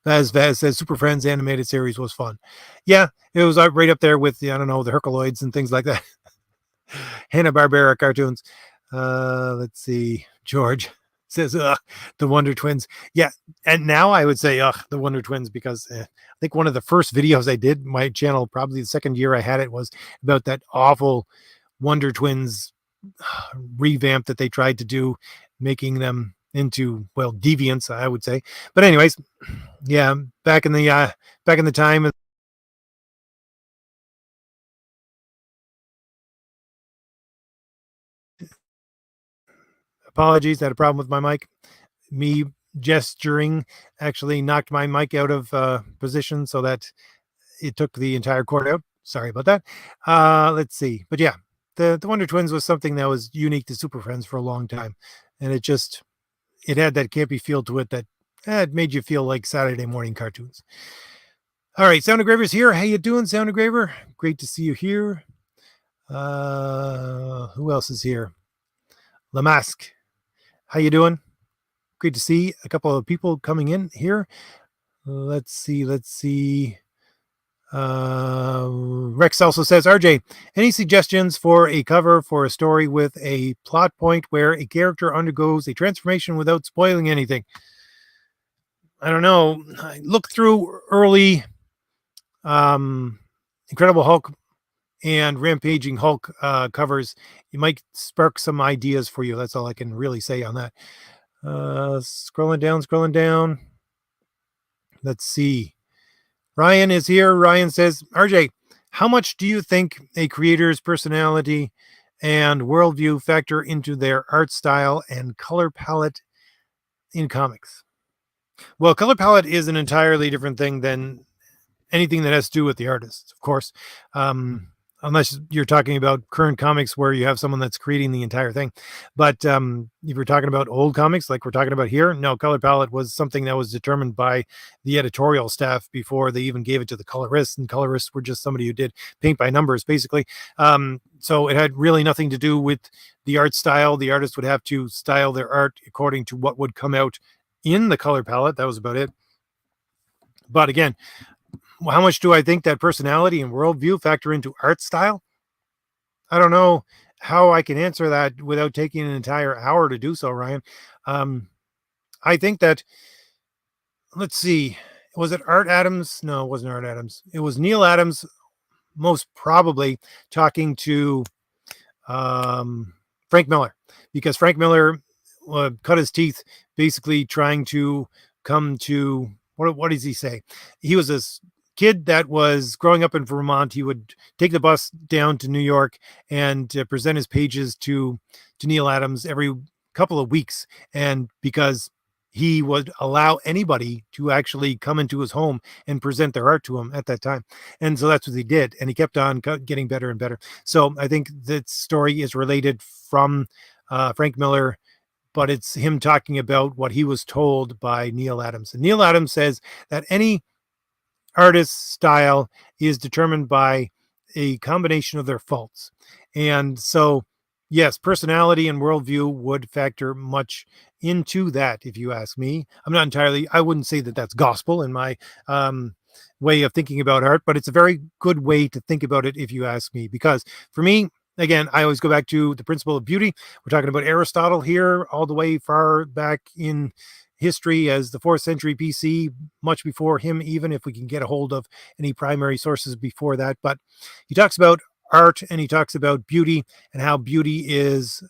Vaz says Super Friends animated series was fun. Yeah, it was right up there with the, I don't know, the Herculoids and things like that. Hanna-Barbera cartoons. Let's see. George says, the Wonder Twins. Yeah, and now I would say, the Wonder Twins, because I think one of the first videos I did, my channel, probably the second year I had it, was about that awful Wonder Twins revamp that they tried to do, making them into, well, deviants, I would say. But anyways, yeah, back in the time. Apologies, I had a problem with my mic. Me gesturing actually knocked my mic out of position, so that it took the entire cord out. Sorry about that. Let's see. But yeah, the Wonder Twins was something that was unique to Super Friends for a long time. And it had that campy feel to it that it made you feel like Saturday morning cartoons. All right, Sound Engraver's here. How you doing, Sound Engraver? Great to see you here. Who else is here? Lamask. How you doing? Great to see a couple of people coming in here. Let's see. Rex also says, RJ, any suggestions for a cover for a story with a plot point where a character undergoes a transformation without spoiling anything? I don't know. I looked through early Incredible Hulk and Rampaging Hulk covers, it might spark some ideas for you. That's all I can really say on that. Scrolling down. Let's see. Ryan is here. Ryan says, RJ, how much do you think a creator's personality and worldview factor into their art style and color palette in comics? Well, color palette is an entirely different thing than anything that has to do with the artist, of course. Unless you're talking about current comics where you have someone that's creating the entire thing. But if we're talking about old comics like we're talking about here, no, color palette was something that was determined by the editorial staff before they even gave it to the colorists, and colorists were just somebody who did paint by numbers, basically. So it had really nothing to do with the art style. The artist would have to style their art according to what would come out in the color palette. That was about it. But again, how much do I think that personality and worldview factor into art style? I don't know how I can answer that without taking an entire hour to do so, Ryan. I think that, let's see, was it Art Adams? No, it wasn't Art Adams. It was Neil Adams, most probably talking to Frank Miller, because Frank Miller cut his teeth basically trying to come to, what does he say? He was this kid that was growing up in Vermont. He would take the bus down to New York and present his pages to Neil Adams every couple of weeks. And because he would allow anybody to actually come into his home and present their art to him at that time. And so that's what he did. And he kept on getting better and better. So I think that story is related from Frank Miller, but it's him talking about what he was told by Neil Adams. And Neil Adams says that any artist's style is determined by a combination of their faults. And so, yes, personality and worldview would factor much into that, if you ask me. I wouldn't say that that's gospel in my way of thinking about art, but it's a very good way to think about it, if you ask me. Because for me, again, I always go back to the principle of beauty. We're talking about Aristotle here, all the way far back in history as the 4th century BC, much before him, even if we can get a hold of any primary sources before that. But he talks about art and he talks about beauty and how beauty is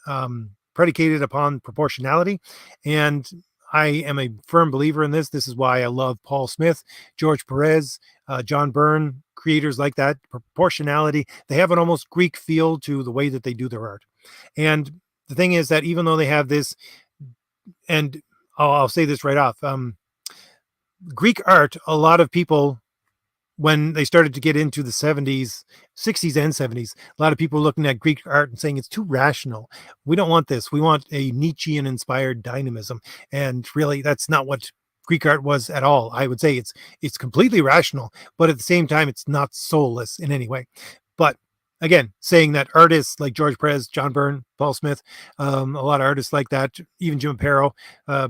predicated upon proportionality. And I am a firm believer in this. This is why I love Paul Smith, George Perez, John Byrne, creators like that. Proportionality, they have an almost Greek feel to the way that they do their art. And the thing is that even though they have this, and I'll say this right off, Greek art, a lot of people, when they started to get into the 70s, 60s and 70s, a lot of people looking at Greek art and saying it's too rational. We don't want this. We want a Nietzschean inspired dynamism. And really, that's not what Greek art was at all. I would say it's completely rational, but at the same time, it's not soulless in any way. But again, saying that artists like George Perez, John Byrne, Paul Smith, a lot of artists like that, even Jim Aparo,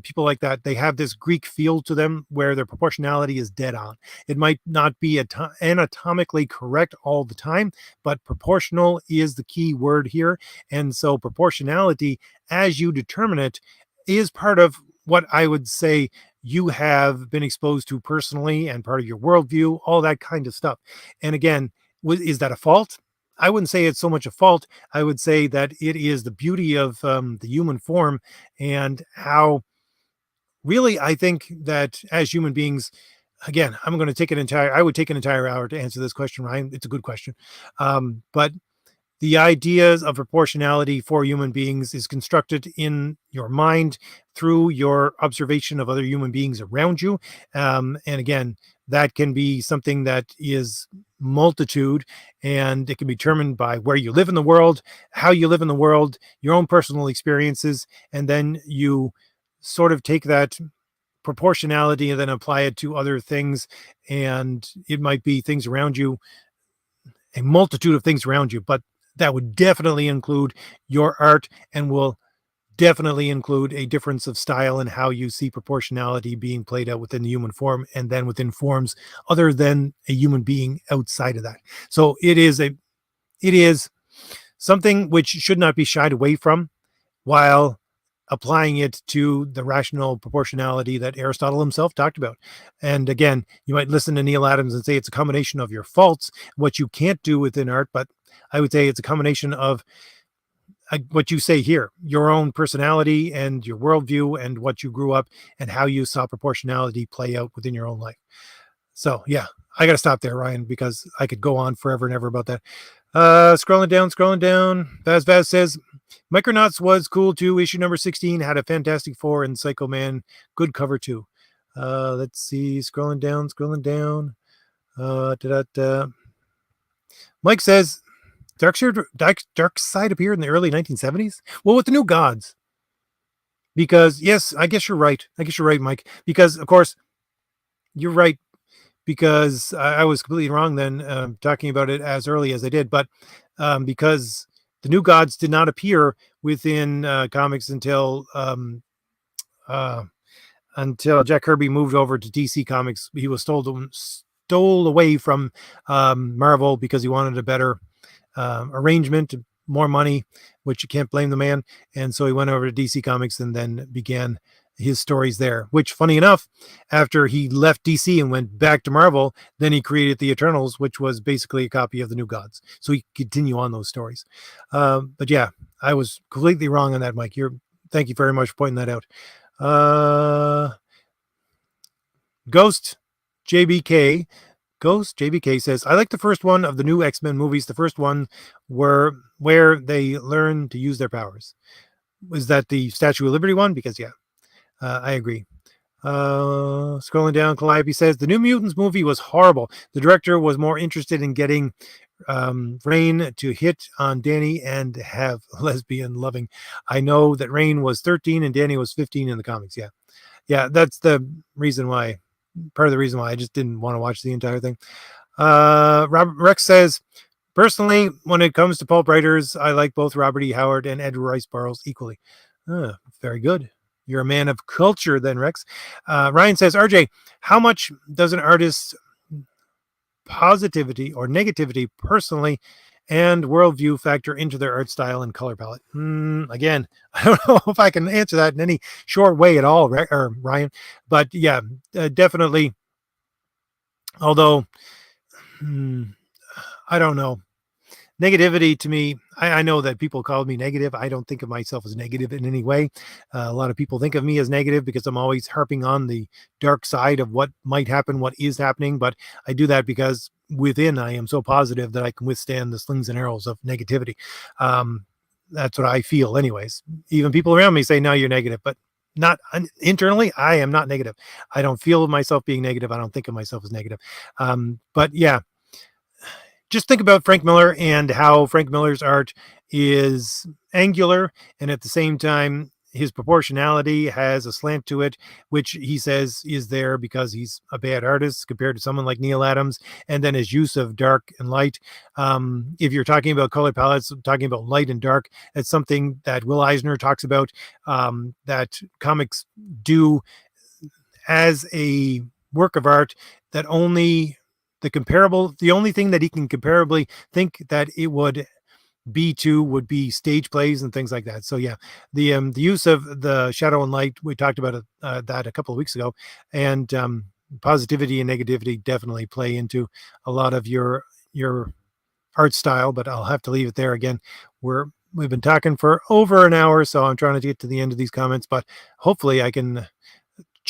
people like that, they have this Greek feel to them where their proportionality is dead on. It might not be anatomically correct all the time, but proportional is the key word here. And so proportionality, as you determine it, is part of what I would say you have been exposed to personally and part of your worldview, all that kind of stuff. And again, is that a fault? I wouldn't say it's so much a fault. I would say that it is the beauty of the human form, and how really I think that as human beings, again, I would take an entire hour to answer this question, Ryan. It's a good question. But the ideas of proportionality for human beings is constructed in your mind through your observation of other human beings around you. And again, that can be something that is multitude, and it can be determined by where you live in the world, how you live in the world, your own personal experiences, and then you sort of take that proportionality and then apply it to other things. And it might be things around you, a multitude of things around you, but that would definitely include your art, and will definitely include a difference of style and how you see proportionality being played out within the human form, and then within forms other than a human being outside of that. So it is something which should not be shied away from, while applying it to the rational proportionality that Aristotle himself talked about. And again, you might listen to Neil Adams and say it's a combination of your faults, what you can't do within art, but I would say it's a combination of what you say here, your own personality and your worldview and what you grew up and how you saw proportionality play out within your own life. So yeah, I got to stop there, Ryan, because I could go on forever and ever about that. Scrolling down. Vaz says, Micronauts was cool too. Issue number 16 had a Fantastic Four and Psycho Man. Good cover too. Let's see. Scrolling down. Mike says, Dark Side appeared in the early 1970s? Well, with the New Gods. Because, yes, I guess you're right. Mike. Because, of course, you're right. Because I was completely wrong then, talking about it as early as I did. But because the New Gods did not appear within comics until Jack Kirby moved over to DC Comics. He was stole away from Marvel because he wanted a better arrangement, more money, which you can't blame the man. And so he went over to DC Comics and then began his stories there, which, funny enough, after he left DC and went back to Marvel, then he created the Eternals, which was basically a copy of the New Gods. So he could continue on those stories. But yeah, I was completely wrong on that, Mike. Thank you very much for pointing that out. Ghost JBK says, I like the first one of the new X-Men movies. The first one where they learn to use their powers. Was that the Statue of Liberty one? Because yeah, I agree. Scrolling down, Calliope says, the New Mutants movie was horrible. The director was more interested in getting Rain to hit on Danny and have lesbian loving. I know that Rain was 13 and Danny was 15 in the comics. Yeah, that's the reason why. Part of the reason why I just didn't want to watch the entire thing. Robert Rex says, personally, when it comes to pulp writers, I like both Robert E. Howard and Edgar Rice Burroughs equally. Very good. You're a man of culture then, Rex. Ryan says, RJ, how much does an artist's positivity or negativity personally and worldview factor into their art style and color palette? Again, I don't know if I can answer that in any short way at all, Ryan. But yeah, definitely. Although, I don't know. Negativity to me, I know that people call me negative. I don't think of myself as negative in any way. A lot of people think of me as negative because I'm always harping on the dark side of what might happen, what is happening. But I do that because within I am so positive that I can withstand the slings and arrows of negativity. That's what I feel anyways. Even people around me say, no, you're negative, but not internally. I am not negative. I don't feel myself being negative. I don't think of myself as negative. But yeah, just think about Frank Miller and how Frank Miller's art is angular, and at the same time, his proportionality has a slant to it, which he says is there because he's a bad artist compared to someone like Neil Adams. And then his use of dark and light. If you're talking about color palettes, talking about light and dark, it's something that Will Eisner talks about, that comics do as a work of art that only the only thing that he can comparably think that it would be stage plays and things like that. So yeah, the use of the shadow and light, we talked about that a couple of weeks ago, and positivity and negativity definitely play into a lot of your art style. But I'll have to leave it there. Again, we've been talking for over an hour, so I'm trying to get to the end of these comments, but hopefully I can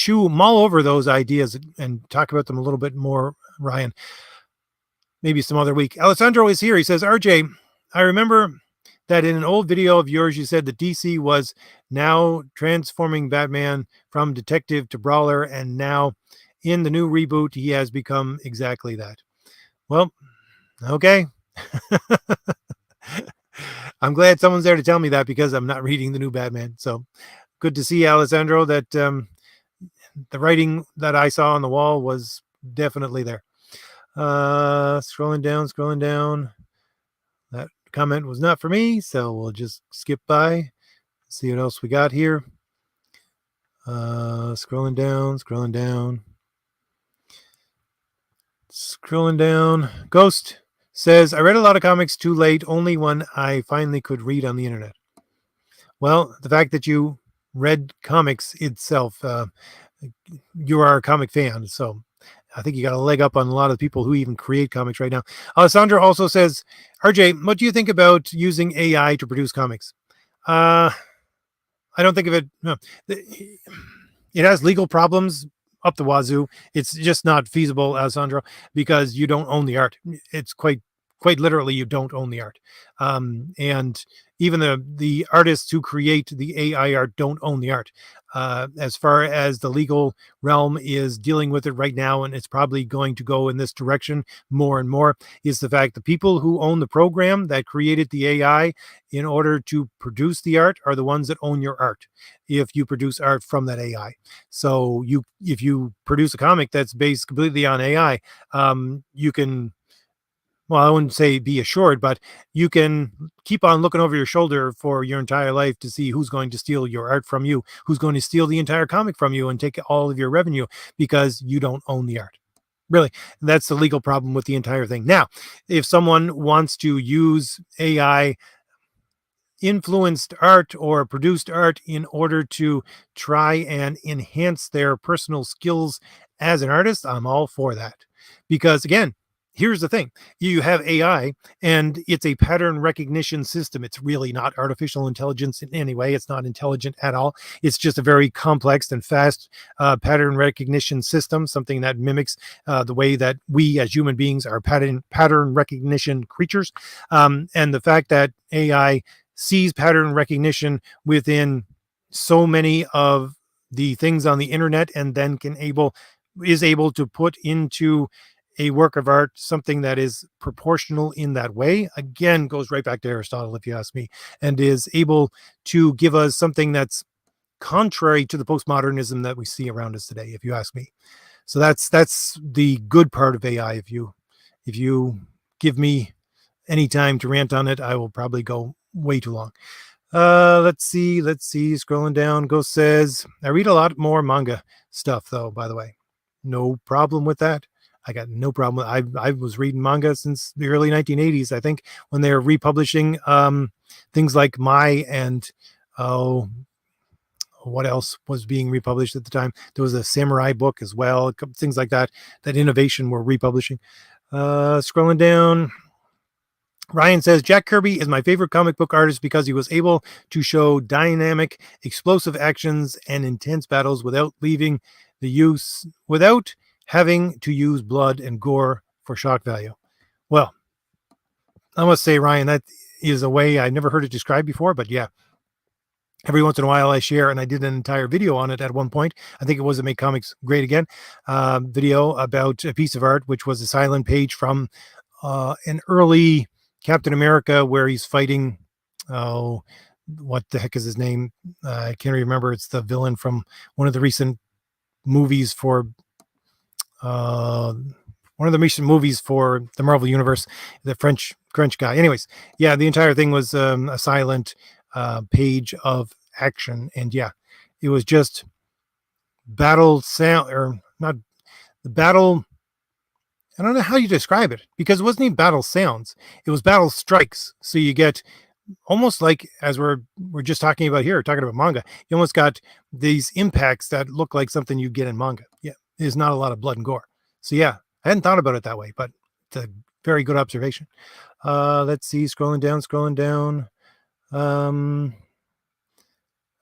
mull over those ideas and talk about them a little bit more, Ryan, maybe some other week. Alessandro is here. He says, RJ, I remember that in an old video of yours, you said that DC was now transforming Batman from detective to brawler, and now in the new reboot, he has become exactly that. Well, okay. I'm glad someone's there to tell me that because I'm not reading the new Batman. So good to see, Alessandro, that the writing that I saw on the wall was definitely there. Scrolling down. That comment was not for me, so we'll just skip by. See what else we got here. Scrolling down. Ghost says, I read a lot of comics too late, only when I finally could read on the internet. Well, the fact that you read comics itself, you are a comic fan, so I think you got a leg up on a lot of people who even create comics right now. Alessandra also says, RJ, what do you think about using AI to produce comics? I don't think of it. No, it has legal problems up the wazoo. It's just not feasible, Alessandro, because you don't own the art. It's quite literally you don't own the art, and even the artists who create the AI art don't own the art. As far as the legal realm is dealing with it right now, and it's probably going to go in this direction more and more, is the fact the people who own the program that created the AI in order to produce the art are the ones that own your art if you produce art from that AI. So if you produce a comic that's based completely on AI, you can, well, I wouldn't say be assured, but you can keep on looking over your shoulder for your entire life to see who's going to steal your art from you, who's going to steal the entire comic from you and take all of your revenue because you don't own the art. Really, that's the legal problem with the entire thing. Now, if someone wants to use AI influenced art or produced art in order to try and enhance their personal skills as an artist, I'm all for that. Because again, here's the thing, you have AI and it's a pattern recognition system. It's really not artificial intelligence in any way. It's not intelligent at all. It's just a very complex and fast pattern recognition system, something that mimics the way that we as human beings are pattern recognition creatures. And the fact that AI sees pattern recognition within so many of the things on the internet and then is able to put into a work of art something that is proportional in that way, again goes right back to Aristotle, if you ask me, and is able to give us something that's contrary to the postmodernism that we see around us today, if you ask me. So that's the good part of AI. If you give me any time to rant on it, I will probably go way too long. Let's see. Scrolling down, Ghost says, I read a lot more manga stuff, though, by the way. No problem with that. I got no problem. I was reading manga since the early 1980s, I think, when they were republishing things like Mai and what else was being republished at the time? There was a samurai book as well, things like that Innovation were republishing. Scrolling down, Ryan says, Jack Kirby is my favorite comic book artist because he was able to show dynamic, explosive actions and intense battles without having to use blood and gore for shock value. Well, I must say, Ryan, that is a way I never heard it described before, but yeah. Every once in a while I share, and I did an entire video on it at one point. I think it was a Make Comics Great Again video about a piece of art, which was a silent page from an early Captain America where he's fighting, what the heck is his name? I can't remember. It's the villain from one of the recent movies for the Marvel Universe, the French guy. Anyways, yeah, the entire thing was a silent page of action, and yeah, it was just battle sound, or not the battle. I don't know how you describe it, because it wasn't even battle sounds, it was battle strikes. So you get almost like, as we're just talking about manga, you almost got these impacts that look like something you get in manga. Yeah, there's not a lot of blood and gore. So yeah, I hadn't thought about it that way, but it's a very good observation. Let's see, scrolling down.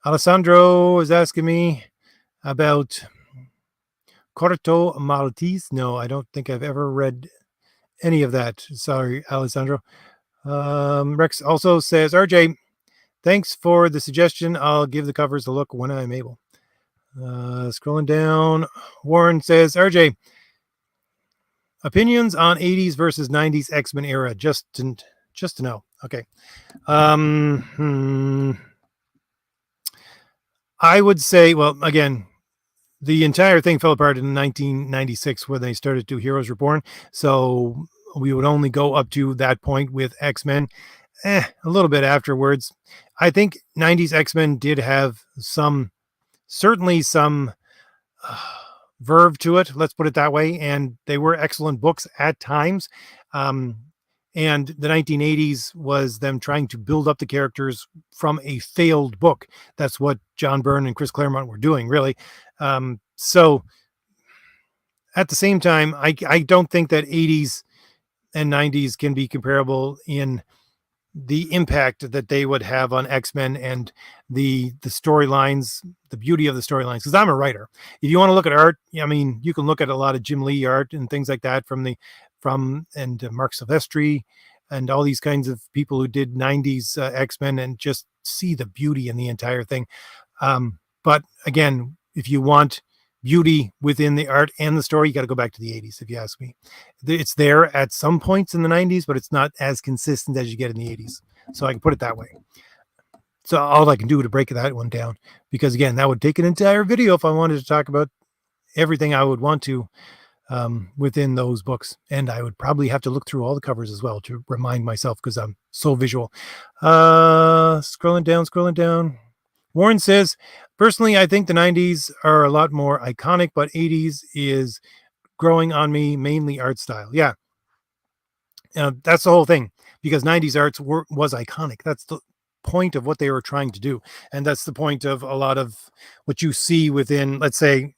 Alessandro is asking me about Corto Maltese. No, I don't think I've ever read any of that. Sorry, Alessandro. Rex also says, RJ, thanks for the suggestion. I'll give the covers a look when I'm able. Scrolling down, Warren says, RJ, opinions on 80s versus 90s X-Men era, just to know. Okay. I would say, well, again, the entire thing fell apart in 1996 when they started to Heroes Reborn. So we would only go up to that point with X-Men. A little bit afterwards. I think 90s X-Men did have certainly some verve to it, let's put it that way, and they were excellent books at times. And the 1980s was them trying to build up the characters from a failed book. That's what John Byrne and Chris Claremont were doing, really. So at the same time, I don't think that 80s and 90s can be comparable in the impact that they would have on X-Men and the storylines, the beauty of the storylines. Because I'm a writer. If you want to look at art, I mean, you can look at a lot of Jim Lee art and things like that from Mark Silvestri and all these kinds of people who did 90s X-Men and just see the beauty in the entire thing. But again, if you want beauty within the art and the story, you got to go back to the 80s, if you ask me. It's there at some points in the 90s, but it's not as consistent as you get in the 80s. So I can put it that way. So all I can do to break that one down, because again, that would take an entire video if I wanted to talk about everything I would want to within those books. And I would probably have to look through all the covers as well to remind myself, because I'm so visual. Scrolling down. Warren says, personally, I think the 90s are a lot more iconic, but 80s is growing on me, mainly art style. Yeah. That's the whole thing, because 90s arts was iconic. That's the point of what they were trying to do. And that's the point of a lot of what you see within, let's say,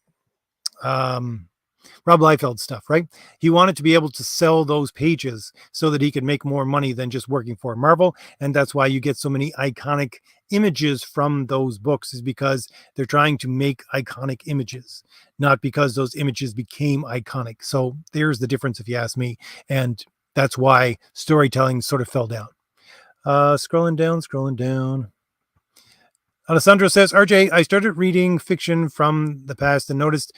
Rob Liefeld stuff, right? He wanted to be able to sell those pages so that he could make more money than just working for Marvel. And that's why you get so many iconic images from those books, is because they're trying to make iconic images, not because those images became iconic. So there's the difference, if you ask me. And that's why storytelling sort of fell down. Scrolling down. Alessandro says, RJ, I started reading fiction from the past and noticed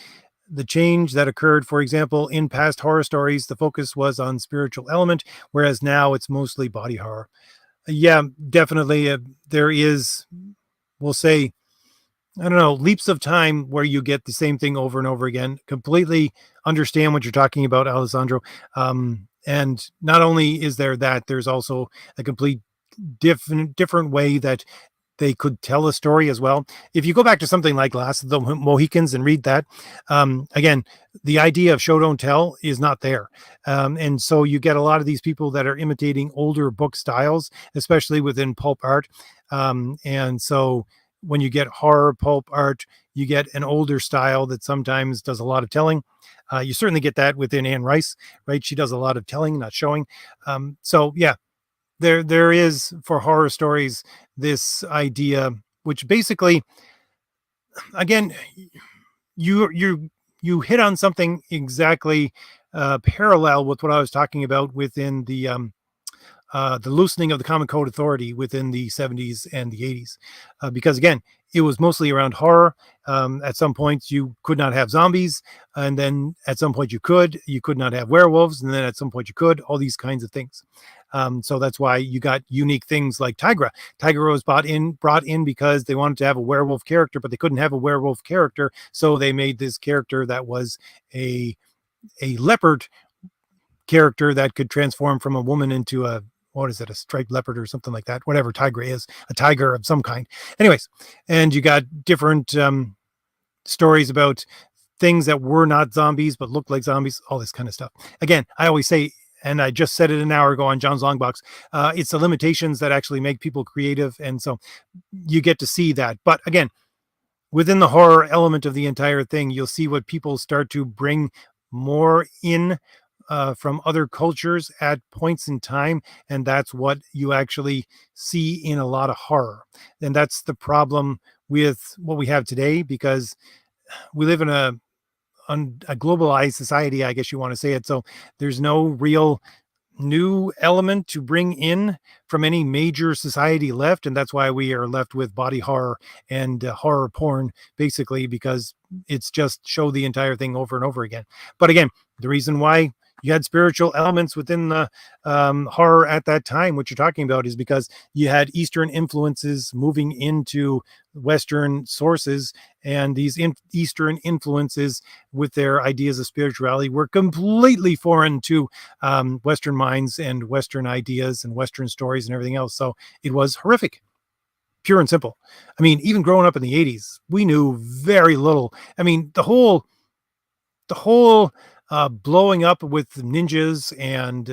the change that occurred. For example, in past horror stories, the focus was on spiritual element, whereas now it's mostly body horror. Yeah, definitely. There is, we'll say, I don't know, leaps of time where you get the same thing over and over again. Completely understand what you're talking about, Alessandro. And not only is there that, there's also a complete different way that they could tell a story as well. If you go back to something like Last of the Mohicans and read that, again, the idea of show don't tell is not there. And so you get a lot of these people that are imitating older book styles, especially within pulp art. And so when you get horror pulp art, you get an older style that sometimes does a lot of telling. You certainly get that within Anne Rice, right? She does a lot of telling, not showing. So yeah, there is, for horror stories, this idea, which basically, again, you hit on something exactly parallel with what I was talking about within the loosening of the Common Code Authority within the 70s and the 80s. Because again, it was mostly around horror. At some points, you could not have zombies. And then at some point you could not have werewolves. And then at some point you could, all these kinds of things. So that's why you got unique things like Tigra. Tigra was brought in because they wanted to have a werewolf character, but they couldn't have a werewolf character. So they made this character that was a leopard character that could transform from a woman into a, what is it, a striped leopard or something like that, whatever Tigra is, a tiger of some kind. Anyways, and you got different stories about things that were not zombies but looked like zombies, all this kind of stuff. Again, I always say, and I just said it an hour ago on John's Long Box, it's the limitations that actually make people creative. And so you get to see that. But again, within the horror element of the entire thing, you'll see what people start to bring more in from other cultures at points in time. And that's what you actually see in a lot of horror. And that's the problem with what we have today, because we live in a globalized society, I guess you want to say it. So there's no real new element to bring in from any major society left. And that's why we are left with body horror and horror porn, basically, because it's just show the entire thing over and over again. But again, the reason why you had spiritual elements within the horror at that time, what you're talking about, is because you had Eastern influences moving into Western sources, and these Eastern influences with their ideas of spirituality were completely foreign to Western minds and Western ideas and Western stories and everything else. So it was horrific, pure and simple. I mean, even growing up in the 80s, we knew very little. I mean, the whole blowing up with ninjas and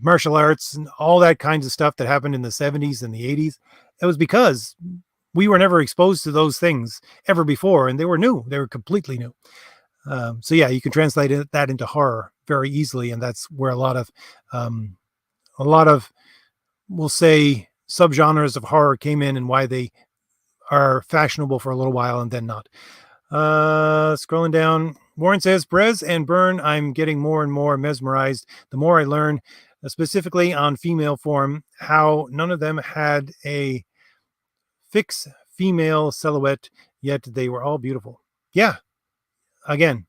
martial arts and all that kinds of stuff that happened in the 70s and the 80s, it was because we were never exposed to those things ever before, and they were new. They were completely new. So yeah, you can translate that into horror very easily, and that's where a lot of, we'll say, subgenres of horror came in, and why they are fashionable for a little while and then not. Scrolling down, Warren says, Brez and Byrne, I'm getting more and more mesmerized the more I learn, specifically on female form, how none of them had a fixed female silhouette, yet they were all beautiful. Yeah, again,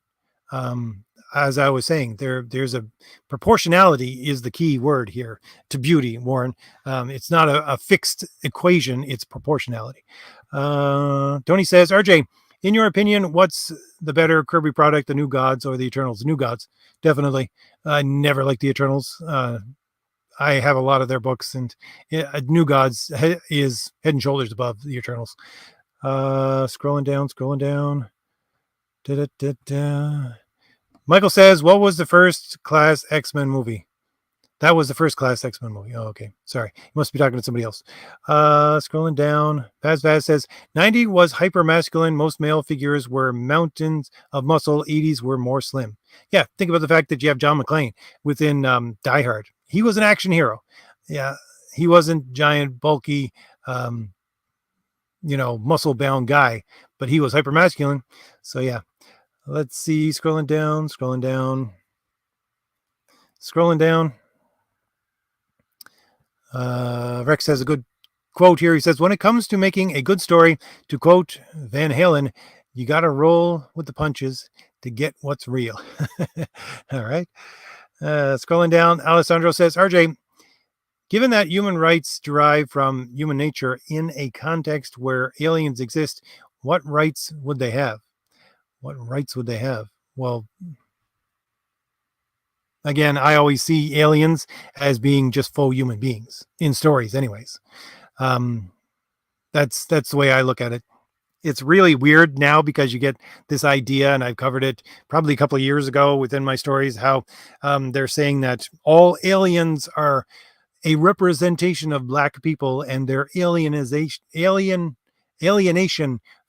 um, as I was saying, there's a proportionality is the key word here to beauty, Warren. It's not a fixed equation; it's proportionality. Tony says, RJ, in your opinion, what's the better Kirby product, the New Gods or the Eternals? The New Gods, definitely. I never liked the Eternals. I have a lot of their books, and New Gods is head and shoulders above the Eternals. Scrolling down. Da-da-da-da. Michael says, what was the first class X-Men movie? That was the first class X-Men movie. Oh, okay. Sorry. You must be talking to somebody else. Scrolling down. Vaz says, 90 was hyper masculine. Most male figures were mountains of muscle. 80s were more slim. Yeah. Think about the fact that you have John McClane within Die Hard. He was an action hero. Yeah. He wasn't giant, bulky, muscle bound guy, but he was hyper masculine. So yeah. Let's see. Scrolling down. Rex has a good quote here. He says, when it comes to making a good story, to quote Van Halen, you got to roll with the punches to get what's real. All right. Scrolling down, Alessandro says, RJ, given that human rights derive from human nature in a context where aliens exist, what rights would they have? Well, again, I always see aliens as being just faux human beings in stories, anyways. That's the way I look at it. It's really weird now because you get this idea, and I've covered it probably a couple of years ago within my stories, how they're saying that all aliens are a representation of black people and their alienation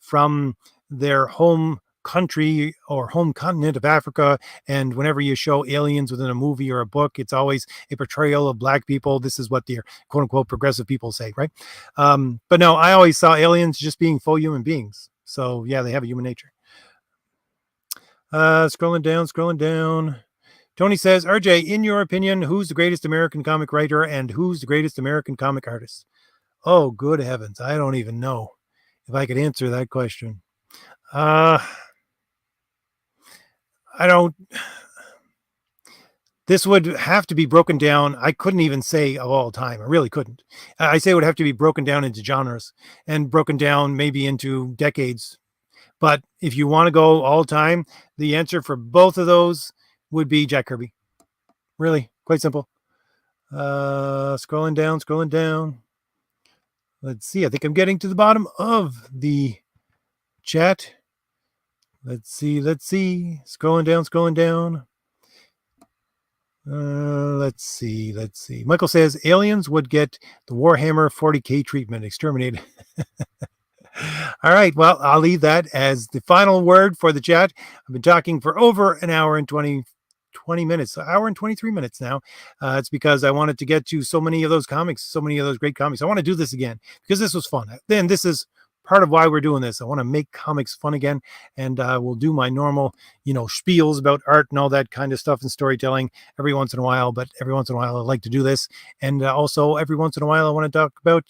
from their home country or home continent of Africa. And whenever you show aliens within a movie or a book, it's always a portrayal of black people. This is what the quote unquote progressive people say, right? But no, I always saw aliens just being full human beings. So yeah, they have a human nature. Scrolling down. Tony says, RJ, in your opinion, who's the greatest American comic writer and who's the greatest American comic artist? Oh, good heavens. I don't even know if I could answer that question. I don't. This would have to be broken down. I couldn't even say of all time. I really couldn't. I say it would have to be broken down into genres and broken down maybe into decades. But if you want to go all time, the answer for both of those would be Jack Kirby. Really, quite simple. Scrolling down. Let's see. I think I'm getting to the bottom of the chat. Let's see. Scrolling down. Let's see. Michael says aliens would get the Warhammer 40K treatment, exterminated. All right. Well, I'll leave that as the final word for the chat. I've been talking for over an hour and 20 minutes, an hour and 23 minutes now. It's because I wanted to get to so many of those comics, so many of those great comics. I want to do this again because this was fun. Then this is part of why we're doing this. I want to make comics fun again, and we'll do my normal, spiels about art and all that kind of stuff and storytelling every once in a while. But every once in a while, I like to do this, and also every once in a while, I want to talk about,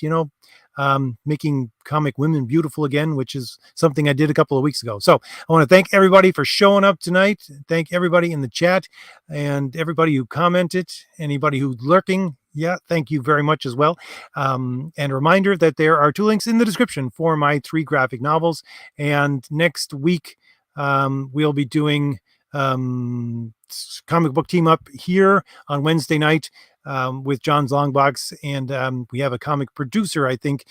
making comic women beautiful again, which is something I did a couple of weeks ago. So I want to thank everybody for showing up tonight. Thank everybody in the chat and everybody who commented, anybody who's lurking. Yeah, thank you very much as well. And a reminder that there are 2 links in the description for my 3 graphic novels. And next week, we'll be doing comic book team up here on Wednesday night with John's Longbox. And we have a comic producer, I think,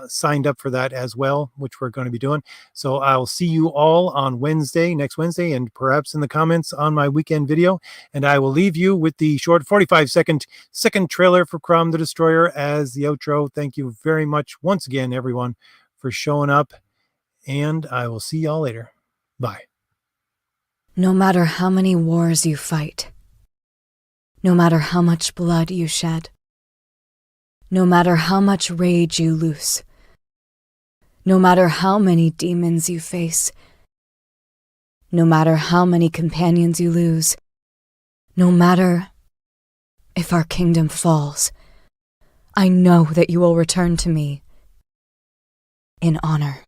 signed up for that as well, which we're going to be doing. So I'll see you all on next Wednesday, and perhaps in the comments on my weekend video. And I will leave you with the short 45-second second trailer for Crom the Destroyer as the outro. Thank you very much once again, everyone, for showing up. And I will see y'all later. Bye. No matter how many wars you fight, no matter how much blood you shed, no matter how much rage you loose, no matter how many demons you face, no matter how many companions you lose, no matter if our kingdom falls, I know that you will return to me in honor.